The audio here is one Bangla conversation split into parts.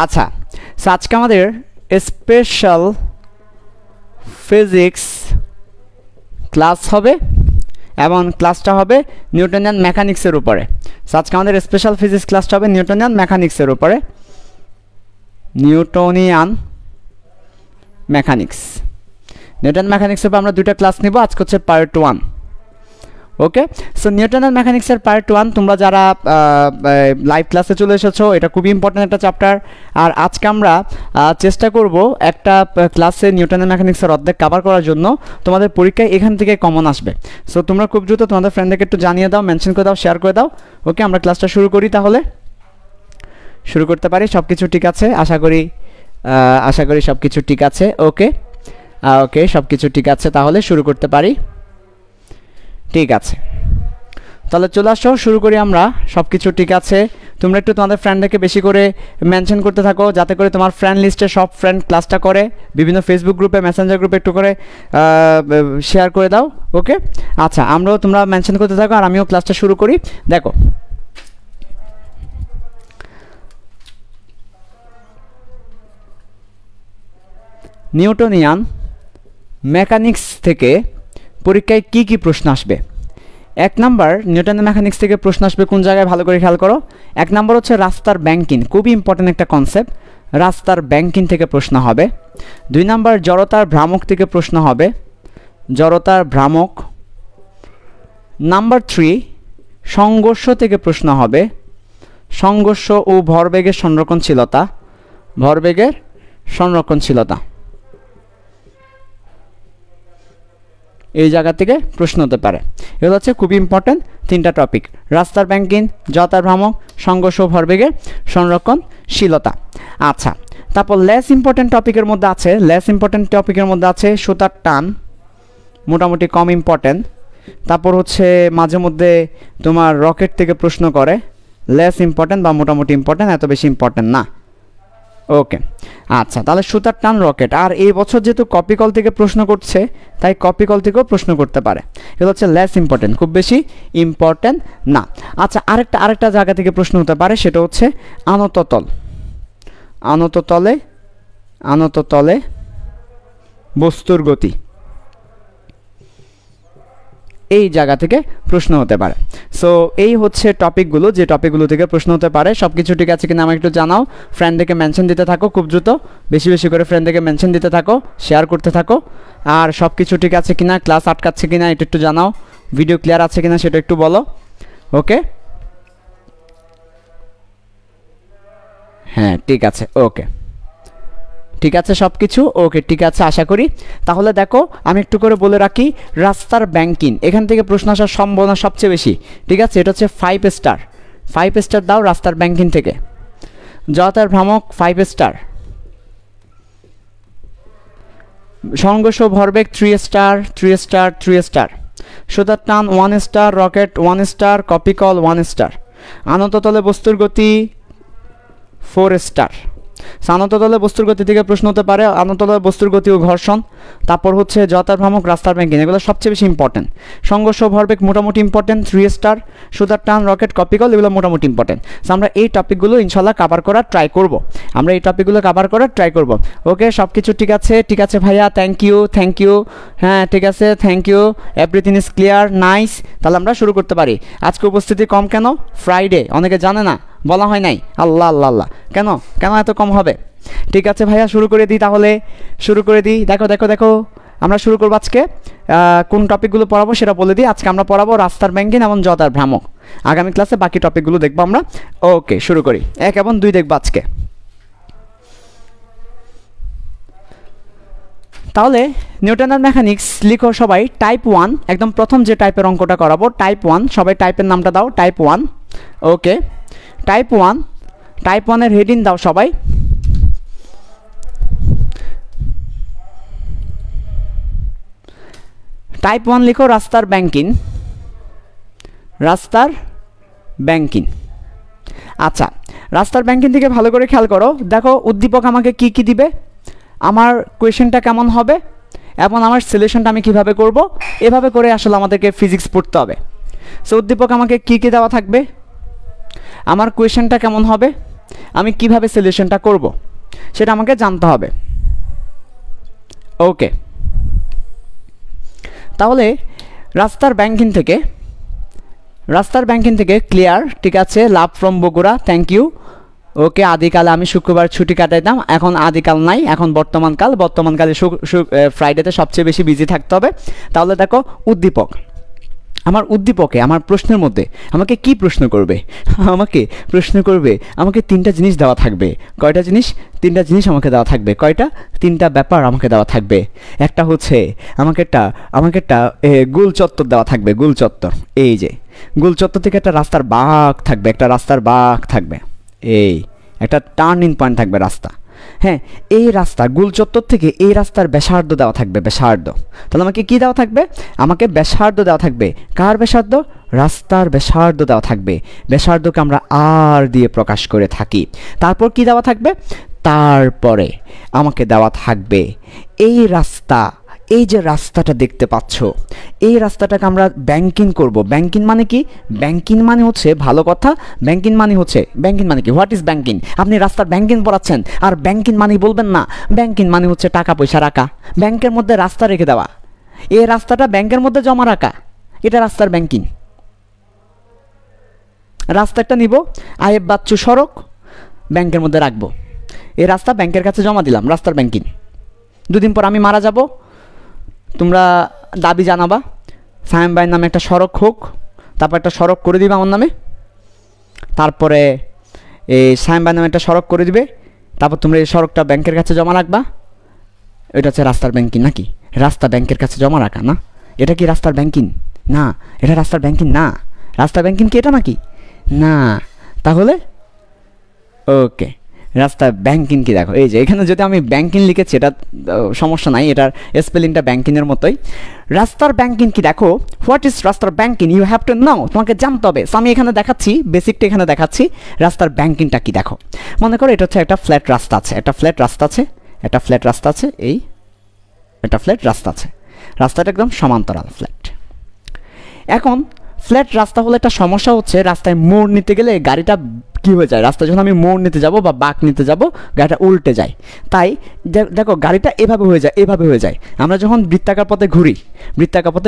আচ্ছা, সো আজকে আমাদের স্পেশাল ফিজিক্স ক্লাস হবে এবং ক্লাসটা হবে নিউটনিয়ান মেকানিক্সের উপরে। সো আজকে আমাদের স্পেশাল ফিজিক্স ক্লাসটা হবে নিউটনিয়ান মেকানিক্সের উপরে। নিউটনিয়ান মেকানিক্সের উপর আমরা দুইটা ক্লাস নিব। আজকে হচ্ছে পার্ট 1। ওকে, সো নিউটনিয়ান মেকানিক্সের পার্ট 1 তোমরা যারা লাইভ ক্লাসে চলে এসেছো, এটা খুবই ইম্পর্টেন্ট একটা চ্যাপ্টার। আর আজকে আমরা চেষ্টা করব একটা ক্লাসে নিউটনিয়ান মেকানিক্সের অর্ধেক কভার করার জন্য। তোমাদের পরীক্ষায় এখান থেকে কমন আসবে। সো তোমরা খুব দ্রুত তোমাদের ফ্রেন্ডদেরকে একটু জানিয়ে দাও, মেনশন করে দাও, শেয়ার করে দাও। ওকে, আমরা ক্লাসটা শুরু করি। তাহলে শুরু করতে পারি। সব কিছু ঠিক আছে আশা করি সব কিছু ঠিক আছে। ওকে, সব কিছু ঠিক আছে, তাহলে শুরু করতে পারি। ঠিক আছে, তাহলে চলে আসো, শুরু করি আমরা। সব কিছু ঠিক আছে। তোমরা একটু তোমাদের ফ্রেন্ডদেরকে বেশি করে মেনশন করতে থাকো, যাতে করে তোমার ফ্রেন্ড লিস্টে সব ফ্রেন্ড ক্লাসটা করে, বিভিন্ন ফেসবুক গ্রুপে, মেসেঞ্জার গ্রুপে একটু করে শেয়ার করে দাও। ওকে, আচ্ছা, আমরাও তোমরা মেনশন করতে থাকো আর আমিও ক্লাসটা শুরু করি। দেখো, নিউটনিয়ান মেকানিক্স থেকে পরীক্ষায় কি কি প্রশ্ন আসবে। 1 নাম্বার নিউটনিয়ান মেকানিক্স থেকে প্রশ্ন আসবে কোন জায়গায়, ভালো করে খেয়াল করো। 1 নাম্বার হচ্ছে রাস্তার ব্যাংকিং, খুবই ইম্পর্টেন্ট একটা কনসেপ্ট। রাস্তার ব্যাংকিং থেকে প্রশ্ন হবে। 2 নাম্বার জড়তার ভ্রামক থেকে প্রশ্ন হবে, জড়তার ভ্রামক। নাম্বার 3 সংঘর্ষ থেকে প্রশ্ন হবে, সংঘর্ষ ও ভরবেগের সংরক্ষণশীলতা, ভরবেগের সংরক্ষণশীলতা। এই জায়গা থেকে প্রশ্ন হতে পারে। এগুলো হচ্ছে খুবই ইম্পর্টেন্ট 3টা টপিক: রাস্তার ব্যাংকিং, জড়তার ভ্রামক, সংঘর্ষ, ভরবেগের সংরক্ষণশীলতা। আচ্ছা, তারপর লেস ইম্পর্টেন্ট টপিকের মধ্যে আছে সুতার টান, মোটামুটি কম ইম্পর্টেন্ট। তারপর হচ্ছে মাঝে মধ্যে তোমার রকেট থেকে প্রশ্ন করে, লেস ইম্পর্টেন্ট বা মোটামুটি ইম্পর্টেন্ট, এত বেশি ইম্পর্টেন্ট না। ওকে, আচ্ছা, তাহলে সুতার টান, রকেট। আর এই বছর যেহেতু কপিকল থেকে প্রশ্ন করছে, তাই কপিকল থেকেও প্রশ্ন করতে পারে। এগুলো হচ্ছে লেস ইম্পর্টেন্ট, খুব বেশি ইম্পর্টেন্ট না। আচ্ছা, আরেকটা জায়গা থেকে প্রশ্ন হতে পারে, সেটা হচ্ছে আনততল। আনততলে বস্তুর গতি, এই জায়গা থেকে প্রশ্ন হতে পারে। সো এই হচ্ছে টপিকগুলো, যে টপিকগুলো থেকে প্রশ্ন হতে পারে। সব কিছু ঠিক আছে কিনা আমাকে একটু জানাও। ফ্রেন্ডদেরকে মেনশন দিতে থাকো খুব দ্রুত, বেশি বেশি করে ফ্রেন্ডদেরকে মেনশন দিতে থাকো, শেয়ার করতে থাকো। আর সব কিছু ঠিক আছে কিনা, ক্লাস আটকাচ্ছে কিনা এটা একটু জানাও, ভিডিও ক্লিয়ার আছে কিনা সেটা একটু বলো। ওকে, হ্যাঁ ঠিক আছে। ওকে, ঠিক আছে সব কিছু। ওকে, ঠিক আছে আশা করি। তাহলে দেখো, আমি একটু করে বলে রাখি, রাস্তার ব্যাংকিং এখান থেকে প্রশ্ন আসার সম্ভাবনা সবচেয়ে বেশি। ঠিক আছে, এটা হচ্ছে 5 স্টার। 5 স্টার দাও রাস্তার ব্যাংকিং থেকে। জড়তার ভ্রামক 5 স্টার। সংঘর্ষ ভরবেগ 3 স্টার, 3 স্টার, 3 স্টার। সুতার টান 1 স্টার, রকেট 1 স্টার, কপিকল 1 স্টার। আনততলে বস্তুর গতি 4 স্টার। আনততলে বস্তুর গতি থেকে প্রশ্ন হতে পারে, আনততলে বস্তুর গতি ও ঘর্ষণ। তারপর হচ্ছে জড়তার ভ্রামক, রাস্তার ব্যাংকিং, এগুলো সবচেয়ে বেশি ইম্পর্টেন্ট। সংঘর্ষ, ভরবেগ মোটামুটি ইম্পর্টেন্ট, 3 স্টার। সুতার টান, রকেট, কপিকল এগুলো মোটামুটি ইম্পর্টেন্ট। সো আমরা এই টপিকগুলো ইনশাল্লাহ কভার করার ট্রাই করব। ওকে, সব কিছু ঠিক আছে। ঠিক আছে ভাইয়া, থ্যাংক ইউ। হ্যাঁ ঠিক আছে, thank you, everything is clear, nice. তাহলে আমরা শুরু করতে পারি। আজকে উপস্থিতি কম কেন? ফ্রাইডে, অনেকে জানে না, বলা হয় নাই। আল্লাহ আল্লাহ আল্লাহ, কেন এত কম হবে? ঠিক আছে ভাইয়া, শুরু করে দিই। তাহলে শুরু করে দিই। দেখো আমরা শুরু করবো। আজকে কোন টপিকগুলো পড়াবো সেটা বলে দিই। আজকে আমরা পড়াবো রাস্তার ব্যাংকিং এবং জড়তার ভ্রামক। আগামী ক্লাসে বাকি টপিকগুলো দেখবো আমরা। ওকে, শুরু করি। 1 এবং 2 দেখবো আজকে। তাহলে নিউটনিয়ান মেকানিক্স লিখো সবাই টাইপ 1, একদম প্রথম যে টাইপের অঙ্কটা করাবো টাইপ 1। সবাই টাইপের নামটা দাও, টাইপ 1। ওকে, টাইপ 1 এর হেডিং দাও সবাই। টাইপ 1 লিখো রাস্তার ব্যাংকিং। আচ্ছা, রাস্তার ব্যাংকিং থেকে ভালো করে খেয়াল করো। দেখো উদ্দীপক আমাকে কি কি দিবে, আমার কোয়েশ্চেনটা কেমন হবে এবং আমার সলিউশনটা আমি কিভাবে করব, এভাবে করে আসলে আমাদেরকে ফিজিক্স পড়তে হবে। সো উদ্দীপক আমাকে কি কি দেওয়া থাকবে, আমার কোয়েশ্চেনটা কেমন হবে আমি কিভাবে সলিউশনটা করব সেটা আমাকে জানতে হবে। ওকে, তাহলে রাস্তার ব্যাংকিং থেকে ক্লিয়ার, ঠিক আছে। Love from Bogura, thank you. Okay, আদিকালে আমি শুক্রবার ছুটি কাটাইতাম, এখন আদিকাল নাই, এখন বর্তমানকালে ফ্রাইডেতে সবচেয়ে বেশি বিজি থাকতে হবে। তাহলে দেখো উদ্দীপকে আমার প্রশ্নের মধ্যে আমাকে কি প্রশ্ন করবে, আমাকে তিনটা জিনিস দেওয়া থাকবে। কয়টা জিনিস? তিনটা জিনিস আমাকে দেওয়া থাকবে। কয়টা? তিনটা ব্যাপার আমাকে দেওয়া থাকবে। একটা হচ্ছে আমাকে একটা গোল চত্বর দেওয়া থাকবে, গোল চত্বর। এই যে গোল চত্বর থেকে একটা রাস্তার বাঁক থাকবে, এই একটা টার্নিং পয়েন্ট থাকবে রাস্তা। হ্যাঁ, এই রাস্তা গোল চত্বর থেকে এই রাস্তার ব্যাসার্ধ দেওয়া থাকবে, ব্যাসার্ধ। তাহলে আমাকে কি দেওয়া থাকবে? আমাকে ব্যাসার্ধ দেওয়া থাকবে। কার ব্যাসার্ধ? রাস্তার ব্যাসার্ধ দেওয়া থাকবে। ব্যাসার্ধকে আমরা আর দিয়ে প্রকাশ করে থাকি। তারপর কি দেওয়া থাকবে? তারপরে আমাকে দেওয়া থাকবে এই যে রাস্তাটা দেখতে পাচ্ছ, এই রাস্তাটাকে আমরা ব্যাংকিং করব। ব্যাংকিং মানে কি? ব্যাংকিং মানে হচ্ছে, ভালো কথা, ব্যাংকিং মানে কি? What is banking? আপনি রাস্তার ব্যাংকিং পড়াচ্ছেন আর ব্যাংকিং মানে বলবেন না। ব্যাংকিং মানে হচ্ছে টাকা পয়সা রাখা, ব্যাংকের মধ্যে রাস্তা রেখে দেওয়া। এই রাস্তাটা ব্যাংকের মধ্যে জমা রাখা, এটা রাস্তার ব্যাংকিং। রাস্তা একটা নিব, আয়েব বাচ্চু সড়ক ব্যাংকের মধ্যে রাখবো। এই রাস্তা ব্যাংকের কাছে জমা দিলাম, রাস্তার ব্যাংকিং। দুদিন পর আমি মারা যাব, তোমরা দাবি জানাবা সায়েম ভাইয়ের নামে একটা সড়ক হোক, তারপর একটা সড়ক করে দিবে আমার নামে। তারপরে এই সায়েম ভাইয়ের নামে একটা সড়ক করে দিবে, তারপর তোমরা এই সড়কটা ব্যাংকের কাছে জমা রাখবা। এটা হচ্ছে রাস্তার ব্যাংকিং নাকি? রাস্তা ব্যাংকের কাছে জমা রাখা না, এটা কি রাস্তার ব্যাংকিং? না, এটা রাস্তার ব্যাংকিং না। রাস্তার ব্যাংকিং কি এটা নাকি? না। তাহলে ওকে, রাস্তার ব্যাংকিং কি? দেখো এই যে এখানে যদি আমি ব্যাংকিং লিখেছি, এটা সমস্যা নাই, এটার স্পেলিংটা ব্যাংকিংয়ের মতোই। রাস্তার ব্যাংকিং কি? দেখো, হোয়াট ইজ রাস্তার banking? You have to know, তোমাকে জানতে হবে। সো আমি এখানে দেখাচ্ছি, বেসিকটা এখানে দেখাচ্ছি। রাস্তার ব্যাংকিংটা কি দেখো। মনে করো এটা হচ্ছে একটা ফ্ল্যাট রাস্তা আছে, একটা ফ্ল্যাট রাস্তা আছে, এই একটা ফ্ল্যাট রাস্তা আছে। রাস্তাটা একদম সমান্তরাল ফ্ল্যাট। এখন ফ্ল্যাট রাস্তা হলে একটা সমস্যা হচ্ছে, রাস্তায় মোড় নিতে গেলে গাড়িটা কি হয়ে যায়, রাস্তায় যখন আমি মোড় নিতে যাব বা বাঁক নিতে যাব, গাড়িটা উল্টে যায়। তাই দেখো গাড়িটা এভাবে হয়ে যায়। আমরা যখন বৃত্তাকার পথে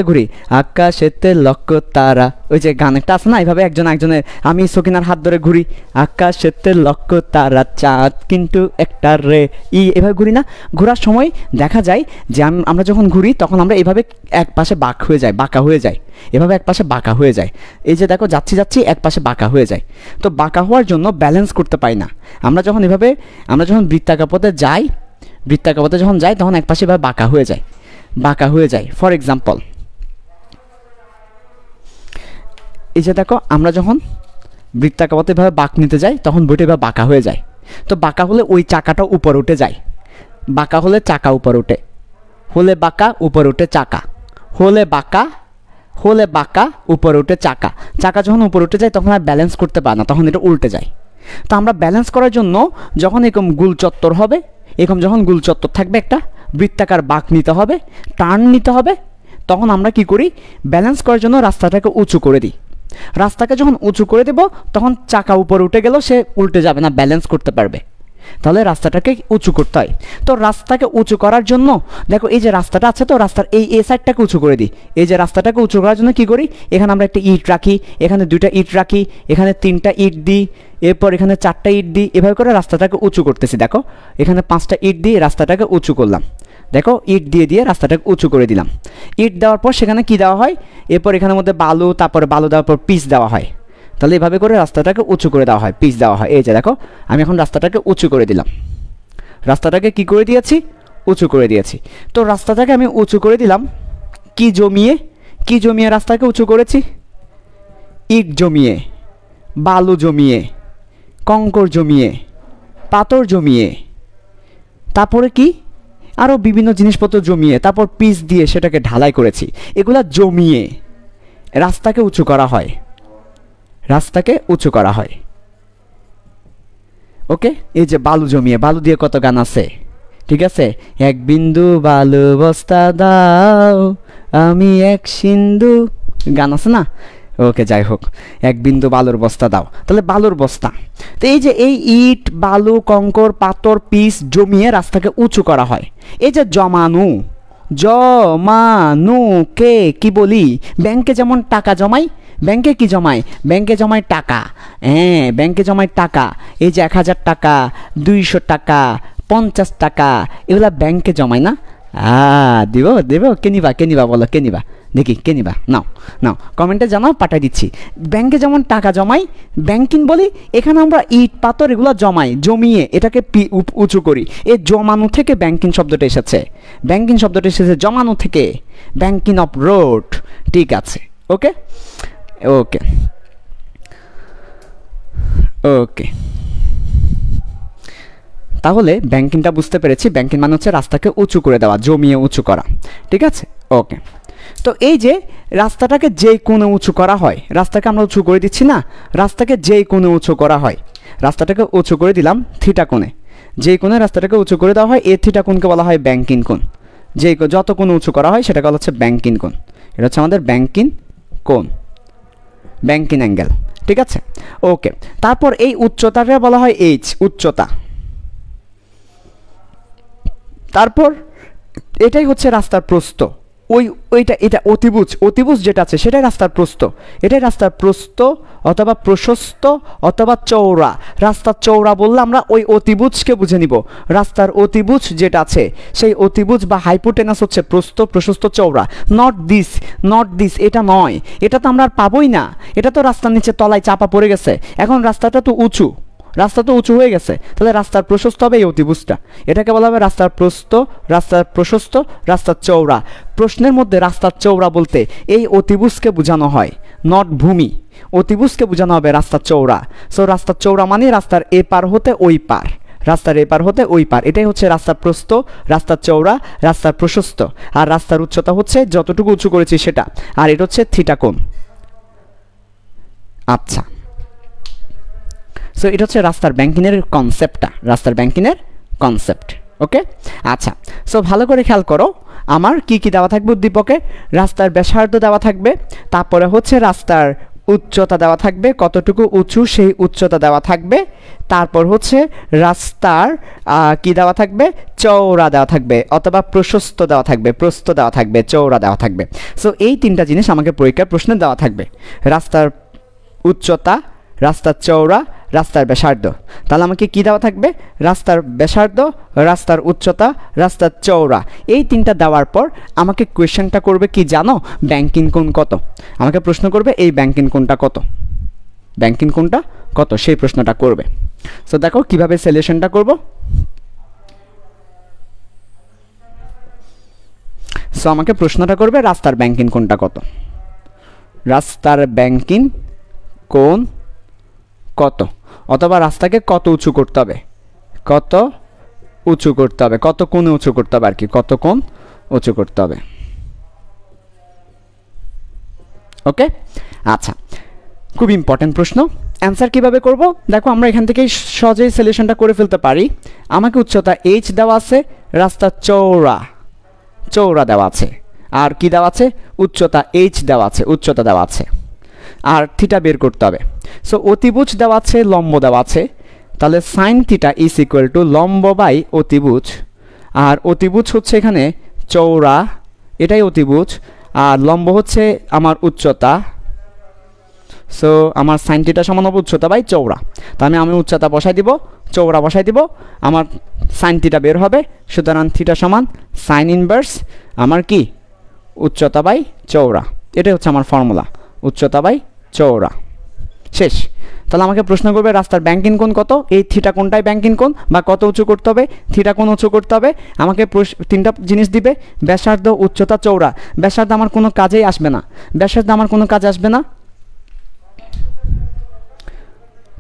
ঘুরি, আকাশেতে লক্ষ তারা, ওই যে গান একটা আছে না, এইভাবে একজনের, আমি সকিনার হাত ধরে ঘুরি, আকাশেতে লক্ষ তারা চাঁদ কিন্তু একটা রে, এভাবে ঘুরি না। ঘোরার সময় দেখা যায় যে আমরা যখন ঘুরি তখন আমরা এভাবে এক পাশে বাঁকা হয়ে যায়, এভাবে এক পাশে বাঁকা হয়ে যায়। এই যে দেখো যাচ্ছি এক পাশে বাঁকা হয়ে যায়। তো বাঁকা হওয়ার জন্য ব্যালেন্স করতে পারি না। আমরা যখন বৃত্তাকার পথে যাই, তখন এক পাশে এভাবে বাঁকা হয়ে যায়। ফর এক্সাম্পল, এই যে দেখো আমরা যখন বৃত্তাকার পথে এভাবে বাঁক নিতে যাই, তখন বইটা এভাবে বাঁকা হয়ে যায়। তো বাঁকা হলে ওই চাকাটা উপরে উঠে যায়, বাঁকা হলে চাকা উপরে ওঠে, হলে বাঁকা উপরে উঠে চাকা, হলে বাঁকা উপরে উঠে চাকা যখন উপরে উঠে যায় তখন আর ব্যালেন্স করতে পারে না, তখন এটা উল্টে যায়। তো আমরা ব্যালেন্স করার জন্য যখন এরকম গোল চত্বর হবে, যখন গোল চত্বর থাকবে, একটা বৃত্তাকার বাঁক নিতে হবে, টার্ন নিতে হবে, তখন আমরা কি করি? ব্যালেন্স করার জন্য রাস্তাটাকে উঁচু করে দিই। রাস্তাকে যখন উঁচু করে দেব তখন চাকা উপরে উঠে গেলেও সে উল্টে যাবে না, ব্যালেন্স করতে পারবে। তাহলে রাস্তাটাকে উঁচু করতে হয়। তো রাস্তাকে উঁচু করার জন্য দেখো এই যে রাস্তাটা আছে, তো রাস্তার এই সাইডটাকে উঁচু করে দিই। এই যে রাস্তাটাকে উঁচু করার জন্য কি করি? এখানে আমরা একটা ইট রাখি, এখানে 2টা ইট রাখি, এখানে 3টা ইট দিই, এরপর এখানে 4টা ইট দিই। এভাবে করে রাস্তাটাকে উঁচু করতেছি। দেখো এখানে 5টা ইট দিয়ে রাস্তাটাকে উঁচু করলাম। দেখো ইট দিয়ে রাস্তাটাকে উঁচু করে দিলাম। ইট দেওয়ার পর সেখানে কি দেওয়া হয়? এরপর এখানের মধ্যে বালু, তারপরে বালু দেওয়ার পর পিচ দেওয়া হয়। তাহলে এভাবে করে রাস্তাটাকে উঁচু করে দেওয়া হয়, পিচ দেওয়া হয়। এই যে দেখো আমি এখন রাস্তাটাকে উঁচু করে দিলাম। রাস্তাটাকে কি করে দিয়েছি? উঁচু করে দিয়েছি। তো রাস্তাটাকে আমি উঁচু করে দিলাম কি জমিয়ে রাস্তাকে উঁচু করেছি? ইট জমিয়ে, বালু জমিয়ে, কঙ্কর জমিয়ে, পাথর জমিয়ে, তারপরে কি আরও বিভিন্ন জিনিসপত্র জমিয়ে, তারপর পিচ দিয়ে সেটাকে ঢালাই করেছি। এগুলা জমিয়ে রাস্তাকে উঁচু করা হয়, ওকে। এই যে বালু জমিয়ে, বালু দিয়ে কত গান আছে, ঠিক আছে? এক বিন্দু বালু বস্তা দাও, আমি এক সিন্ধু, গান আছে না? ওকে, যাই হোক, 1 বিন্দু বালুর বস্তা দাও। তাহলে বালুর বস্তা, তো এই যে এই ইট বালু কঙ্কর পাথর পিস জমিয়ে রাস্তাকে উঁচু করা হয়। এই যে জমানো, কে কি বলি? ব্যাংকে যেমন টাকা জমাই, ব্যাংকে কি জমায়? ব্যাংকে জমায় টাকা। হ্যাঁ, ব্যাংকে জমায় টাকা। এই যে 1000 টাকা, 200 টাকা, 50 টাকা, এগুলা ব্যাংকে জমায় না? দেব দেব, কে নিবা বলো, কে নিবা? দেখি কে নিবা? নাও নাও, কমেন্টে জানাও, পাঠাই দিচ্ছি। ব্যাংকে যেমন টাকা জমাই, ব্যাংকিং বলি, এখানে আমরা ইট পাথর এগুলো জমাই, জমিয়ে এটাকে উঁচু করি। এই জমানো থেকে ব্যাংকিং শব্দটা এসেছে, ব্যাংকিং শব্দটা এসেছে জমানো থেকে, ব্যাংকিং অফ রোড। ঠিক আছে, ওকে ওকে ওকে, তাহলে ব্যাংকিংটা বুঝতে পেরেছি। ব্যাংকিং মানে হচ্ছে রাস্তাকে উঁচু করে দেওয়া, জমিয়ে উঁচু করা। ঠিক আছে, ওকে। তো এই যে রাস্তাটাকে যেই কোণে উঁচু করা হয়, রাস্তাকে আমরা উঁচু করে দিচ্ছি না, রাস্তাকে যেই কোণে উঁচু করা হয়, রাস্তাটাকে উঁচু করে দিলাম থিটা কোণে। যেই কোণে রাস্তাটাকে উঁচু করে দেওয়া হয়, এই থিটা কোণকে বলা হয় ব্যাংকিং কোণ। যেই যত কোণে উঁচু করা হয় সেটাকে বলা হচ্ছে ব্যাংকিং কোণ। এটা হচ্ছে আমাদের ব্যাংকিং কোণ, ব্যাংকিং অ্যাঙ্গেল। ঠিক আছে, ওকে। তারপর এই উচ্চতাটা বলা হয় এইচ, উচ্চতা। তারপর এটাই হচ্ছে রাস্তার প্রস্থ। এটা অতিভুজ যেটা আছে সেটাই রাস্তার প্রস্থ। এটাই রাস্তার প্রস্থ অথবা প্রশস্ত অথবা চওড়া। রাস্তার চওড়া বললে আমরা ওই অতিভুজকে বুঝে নিব। রাস্তার অতিভুজ যেটা আছে সেই অতিভুজ বা হাইপোটেনাস হচ্ছে প্রস্থ, প্রশস্ত, চওড়া। নট দিস, এটা নয়, এটা তো আমরা আর পাবোই না। এটা তো রাস্তার নিচে তলায় চাপা পড়ে গেছে। এখন রাস্তাটা তো উঁচু, রাস্তা তো উঁচু হয়ে গেছে, তাহলে রাস্তার প্রশস্ত হবে এই অতিভুজটা। এটাকে বলা হবে রাস্তার প্রস্থ, রাস্তার প্রশস্ত, রাস্তার চওড়া। প্রশ্নের মধ্যে রাস্তার চওড়া বলতে এই অতিভুজকে বোঝানো হয়, নট ভূমি। অতিভুজকে বোঝানো হবে রাস্তার চওড়া। সো রাস্তার চওড়া মানে রাস্তার এ পার হতে ওই পার, রাস্তার এ পার হতে ওই পার। এটাই হচ্ছে রাস্তার প্রস্থ, রাস্তার চওড়া, রাস্তার প্রশস্ত। আর রাস্তার উচ্চতা হচ্ছে যতটুকু উঁচু করেছি সেটা, আর এটা হচ্ছে থিটা কোণ। আচ্ছা, সো এটা হচ্ছে রাস্তার ব্যাংকিংয়ের কনসেপ্টটা, রাস্তার ব্যাংকিংয়ের কনসেপ্ট। ওকে, আচ্ছা। সো ভালো করে খেয়াল করো, আমার কি কি দেওয়া থাকবে উদ্দীপকে? রাস্তার ব্যাসার্ধ দেওয়া থাকবে, তারপরে হচ্ছে রাস্তার উচ্চতা দেওয়া থাকবে, কতটুকু উঁচু সেই উচ্চতা দেওয়া থাকবে, তারপর হচ্ছে রাস্তার কি দেওয়া থাকবে? চওড়া দেওয়া থাকবে অথবা প্রশস্ত দেওয়া থাকবে, প্রস্থ দেওয়া থাকবে, চওড়া দেওয়া থাকবে। সো এই তিনটা জিনিস আমাকে পরীক্ষার প্রশ্নে দেওয়া থাকবে, রাস্তার উচ্চতা, রাস্তার চওড়া, রাস্তার ব্যাসার্ধ। তাহলে আমাকে কি দেওয়া থাকবে? রাস্তার ব্যাসার্ধ, রাস্তার উচ্চতা, রাস্তার চওড়া। এই তিনটা দেওয়ার পর আমাকে কোয়েশ্চেনটা করবে কি জানো? ব্যাংকিং কোণ কত। আমাকে প্রশ্ন করবে এই ব্যাংকিং কোণটা কত, ব্যাংকিং কোণটা কত, সেই প্রশ্নটা করবে। সো দেখো কিভাবে সলিউশনটা করব। সো আমাকে প্রশ্নটা করবে রাস্তার ব্যাংকিং কোণটা কত, রাস্তার ব্যাংকিং কোণ কত, অথবা রাস্তাকে কত উঁচু করতে হবে, কত উঁচু করতে হবে, কত কোণে উঁচু করতে হবে আর কি, কত কোণ উঁচু করতে হবে। ওকে, আচ্ছা, খুব ইম্পর্টেন্ট প্রশ্ন। অ্যান্সার কিভাবে করব? দেখো আমরা এখান থেকেই সহজেই সলিউশনটা করে ফেলতে পারি। আমাকে উচ্চতা এইচ দেওয়া আছে, রাস্তার চওড়া দেওয়া আছে, আর কি দেওয়া আছে? উচ্চতা এইচ দেওয়া আছে, উচ্চতা দেওয়া আছে, আর থিটা বের করতে হবে। সো অতিভুজ দেওয়া আছে, লম্ব দেওয়া আছে, তাহলে sine theta is equal two লম্ব বাই অতিভুজ। আর অতিভুজ হচ্ছে এখানে চওড়া, এটাই অতিভুজ, আর লম্ব হচ্ছে আমার উচ্চতা। সো আমার সাইন থিটা সমান হবে উচ্চতা বাই চওড়া। তাহলে আমি উচ্চতা বসাই দিব, চওড়া বসাই দিব, আমার সাইন থিটা বের হবে। সুতরাং থিটা সমান সাইন ইনভার্স আমার কি উচ্চতা বাই চওড়া। এটাই হচ্ছে আমার ফর্মুলা, উচ্চতা বাই চওড়া। শেষ। তাহলে আমাকে প্রশ্ন করবে রাস্তার ব্যাংকিং কোণ কত, এই থিটা কোণটাই ব্যাংকিং কোণ, বা কত উঁচু করতে হবে, থিটা কোণ উঁচু করতে হবে। আমাকে তিনটা জিনিস দিবে, ব্যাসার্ধ, উচ্চতা, চওড়া। ব্যাসার্ধ আমার কোনো কাজেই আসবে না, ব্যাসার্ধ আমার কোনো কাজে আসবে না।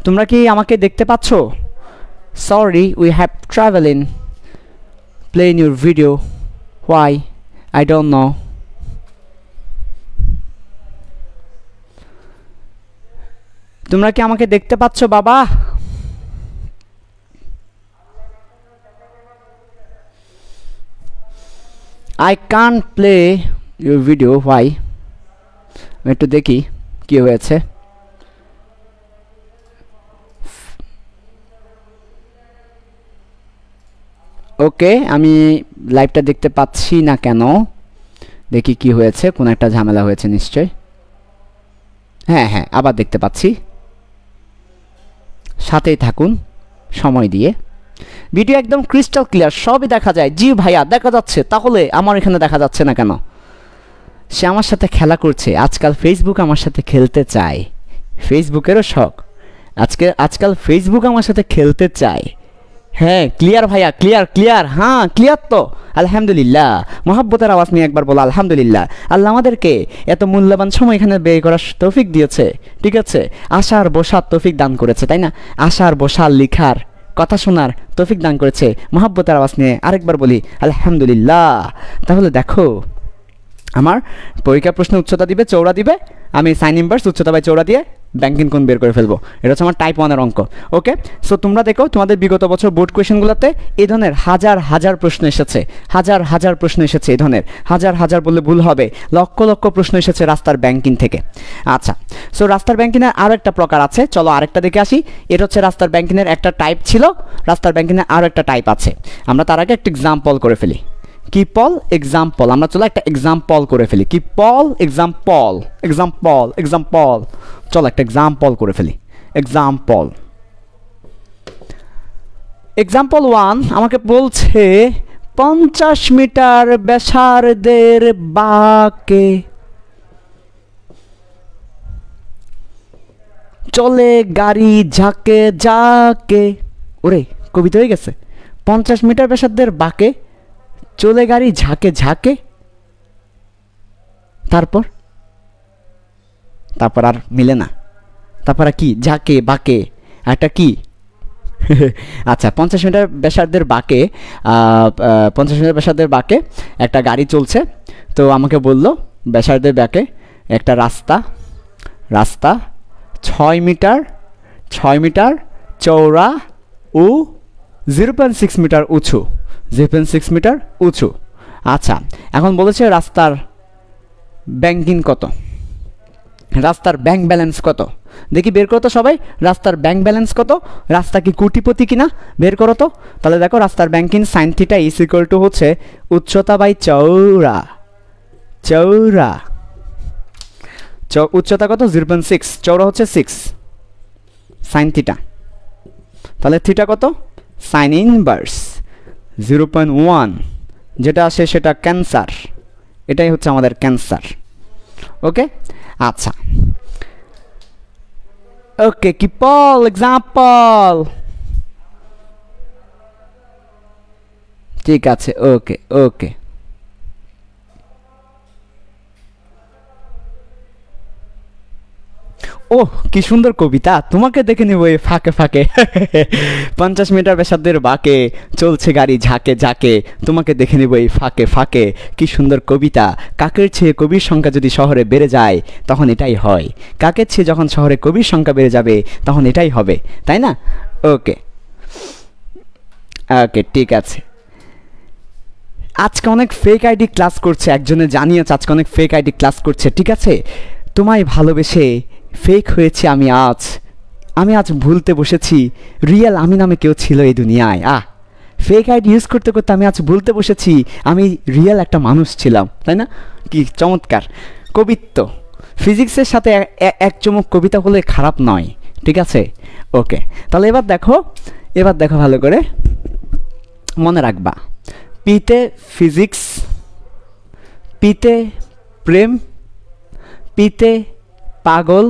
তোমরা কি আমাকে দেখতে পাচ্ছ? Sorry, we have travel in play in your video, why I don't know. তোমরা কি আমাকে দেখতে পাচ্ছ বাবা? I can't play your video, why? আমি একটু দেখি কি হয়েছে? ওকে, আমি লাইভটা দেখতে পাচ্ছি না কেন, দেখি কি হয়েছে, কোন একটা ঝামেলা হয়েছে নিশ্চয়। হ্যাঁ হ্যাঁ, আবার দেখতে পাচ্ছি, সাথেই থাকুন সময় দিয়ে। ভিডিও একদম ক্রিস্টাল ক্লিয়ার, সবই দেখা যায়। জি ভাইয়া দেখা যাচ্ছে, তাহলে আমার এখানে দেখা যাচ্ছে না কেন? সে আমার সাথে খেলা করছে, আজকাল ফেসবুক আমার সাথে খেলতে চায়, ফেসবুকেরও শখ, আজকাল ফেসবুক আমার সাথে খেলতে চায়। হ্যাঁ ক্লিয়ার ভাইয়া, ক্লিয়ার ক্লিয়ার, হ্যাঁ ক্লিয়ার তো, আলহামদুলিল্লাহ। মহাব্বতের আওয়াজ নিয়ে একবার বলো আলহামদুলিল্লাহ। আল্লাহ আমাদেরকে এত মূল্যবান সময় এখানে ব্যয় করার তৌফিক দিয়েছে, ঠিক আছে, আসার বসার তৌফিক দান করেছে, তাই না? আসার বসার লিখার কথা শোনার তৌফিক দান করেছে। মহাব্বতের আওয়াজ নিয়ে আরেকবার বলি আলহামদুলিল্লাহ। তাহলে দেখো, আমার পরীক্ষা প্রশ্ন উচ্চতা দিবে, চৌড়া দিবে, আমি সাইন ইনভার্স উচ্চতা বাই চৌড়া দিয়ে ব্যাংকিং কোণ বের করে ফেলবো। এটা হচ্ছে আমার টাইপ 1-এর অঙ্ক। ওকে, সো তোমরা দেখো তোমাদের বিগত বছর বোর্ড কোয়েশনগুলোতে এই ধরনের হাজার হাজার প্রশ্ন এসেছে, হাজার হাজার প্রশ্ন এসেছে, এই ধরনের হাজার হাজার বললে ভুল হবে, লক্ষ লক্ষ প্রশ্ন এসেছে রাস্তার ব্যাংকিং থেকে। আচ্ছা, সো রাস্তার ব্যাংকিংয়ের আরও একটা প্রকার আছে, চলো আরেকটা দেখে আসি। এটা হচ্ছে রাস্তার ব্যাংকিংয়ের একটা টাইপ ছিল, রাস্তার ব্যাংকিংয়ের আরও একটা টাইপ আছে। আমরা তার আগে একটা এক্সাম্পল করে ফেলি। কি পল এক্সাম্পল, আমরা চলো একটা এক্সাম্পল করে ফেলি। কি পল এক্সাম্পল, এক্সাম্পল এক্সাম্পল, চলো একটা এক্সাম্পল করে ফেলি। এক্সাম্পল, এক্সাম্পল 1 আমাকে বলছে 50 মিটার ব্যাসার্ধের বাঁকে চলে গাড়ি ঝাঁকে ঝাঁকে। ওরে কবিতা হয়ে গেছে। 50 মিটার ব্যাসার্ধের বাঁকে চলে গাড়ি ঝাঁকে ঝাঁকে, তারপর আর মিলে না, তারপর কি ঝাঁকে বাঁকে একটা কি? আচ্ছা, 50 মিটার ব্যাসার্ধের বাঁকে 50 মিটার ব্যাসার্ধের বাঁকে একটা গাড়ি চলছে। তো আমাকে বলল ব্যাসার্ধের বাঁকে একটা রাস্তা 6 মিটার চওড়া ও 0.6 মিটার উঁচু, 0.6 মিটার উঁচু। আচ্ছা, এখন বলেছে রাস্তার ব্যাংকিং কত, রাস্তার ব্যাংক ব্যালেন্স কত? দেখি বের করো তো সবাই, রাস্তার ব্যাংক ব্যালেন্স কত? রাস্তা কি কোটিপতি কিনা বের করো তো। তাহলে দেখো রাস্তার banking sine theta is equal two হচ্ছে উচ্চতা বাই চওড়া, চওড়া উচ্চতা কত? 0.6, চওড়া হচ্ছে 6 সাইন থিটা। তাহলে থিটা কত? সাইন ইনভার্স 0.1, যেটা আসে সেটা ক্যান্সার, এটাই হচ্ছে আমাদের ক্যান্সার। ওকে, আচ্ছা ওকে, কি পল এক্সাম্পল, ঠিক আছে, ওকে ওকে। ওহ কি সুন্দর কবিতা, তোমাকে দেখে নেব এই ফাঁকে ফাঁকে। 50 মিটার ব্যাসার্ধের বাঁকে চলছে গাড়ি ঝাঁকে ঝাঁকে, তোমাকে দেখে নেব এই ফাঁকে ফাঁকে। কি সুন্দর কবিতা। কাকের চেয়ে কবির সংখ্যা যদি শহরে বেড়ে যায় তখন এটাই হয়, কাকের চেয়ে যখন শহরে কবির সংখ্যা বেড়ে যাবে তখন এটাই হবে, তাই না? ওকে ওকে, ঠিক আছে। আজকে অনেক ফেক আইডি ক্লাস করছে, একজনে জানিয়েছে আজকে অনেক ফেক আইডি ক্লাস করছে, ঠিক আছে? তোমায় ভালোবেসে ফেক হয়েছে আমি আজ ভুলতে বসেছি রিয়েল আমি নামে কেউ ছিল এই দুনিয়ায়। ফেক আইডি ইউজ করতে করতে আমি আজ ভুলতে বসেছি আমি রিয়েল একটা মানুষ ছিলাম, তাই না? কি চমৎকার কবিত্ব। ফিজিক্সের সাথে এক চমক কবিতা হলে খারাপ নয়, ঠিক আছে? ওকে, তাহলে এবার দেখো ভালো করে মনে রাখবা। পিতে ফিজিক্স, পিতে প্রেম, পিতে পাগল,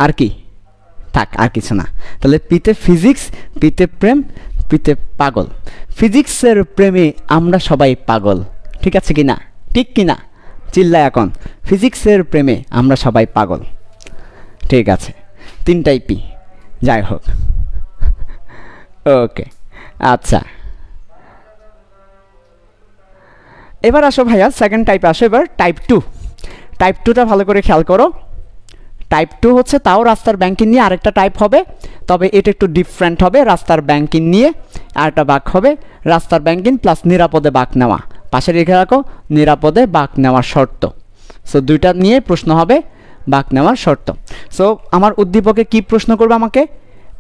আর কি? থাক, আর কিছু না। তাহলে পিতে ফিজিক্স, পিতে প্রেম, পিতে পাগল। ফিজিক্সের প্রেমে আমরা সবাই পাগল, ঠিক আছে কি না? ঠিক কি না? চিল্লায় এখন। ফিজিক্সের প্রেমে আমরা সবাই পাগল, ঠিক আছে? তিনটাই পি, যাই হোক। ওকে, আচ্ছা এবার আসো ভাইয়া সেকেন্ড টাইপে আসো। এবার টাইপ 2, টাইপ 2টা ভালো করে খেয়াল করো। টাইপ 2 হচ্ছে তাও রাস্তার ব্যাংকিং নিয়ে আরেকটা টাইপ হবে, তবে এটা একটু ডিফারেন্ট হবে। রাস্তার ব্যাংকিং নিয়ে আরেকটা বাঁক হবে, রাস্তার ব্যাংকিং প্লাস নিরাপদে বাঁক নেওয়া। পাশে রেখে রাখো নিরাপদে বাঁক নেওয়ার শর্ত, সো দুইটা নিয়ে প্রশ্ন হবে বাঁক নেওয়ার শর্ত। সো আমার উদ্দীপকে কি প্রশ্ন করবে আমাকে,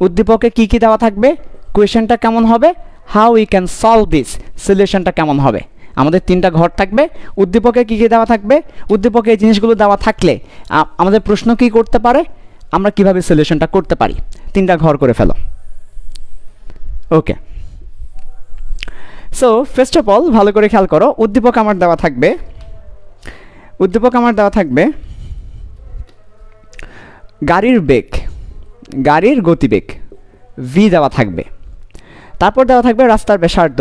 উদ্দীপকে কি কি দেওয়া থাকবে, কোয়েশ্চেনটা কেমন হবে, how we can solve this, সলিউশনটা কেমন হবে। আমাদের তিনটা ঘর থাকবে, উদ্দীপকে কি কি দেওয়া থাকবে, উদ্দীপকে এই জিনিসগুলো দেওয়া থাকলে আমাদের প্রশ্ন কি করতে পারে, আমরা কিভাবে সলিউশনটা করতে পারি, তিনটা ঘর করে ফেলো। ওকে, সো ফার্স্ট অফ অল ভালো করে খেয়াল করো, উদ্দীপক আমার দেওয়া থাকবে, উদ্দীপক আমার দেওয়া থাকবে গাড়ির বেগ, গাড়ির গতিবেগ ভি দেওয়া থাকবে। তারপর দেওয়া থাকবে রাস্তার ব্যাসার্ধ,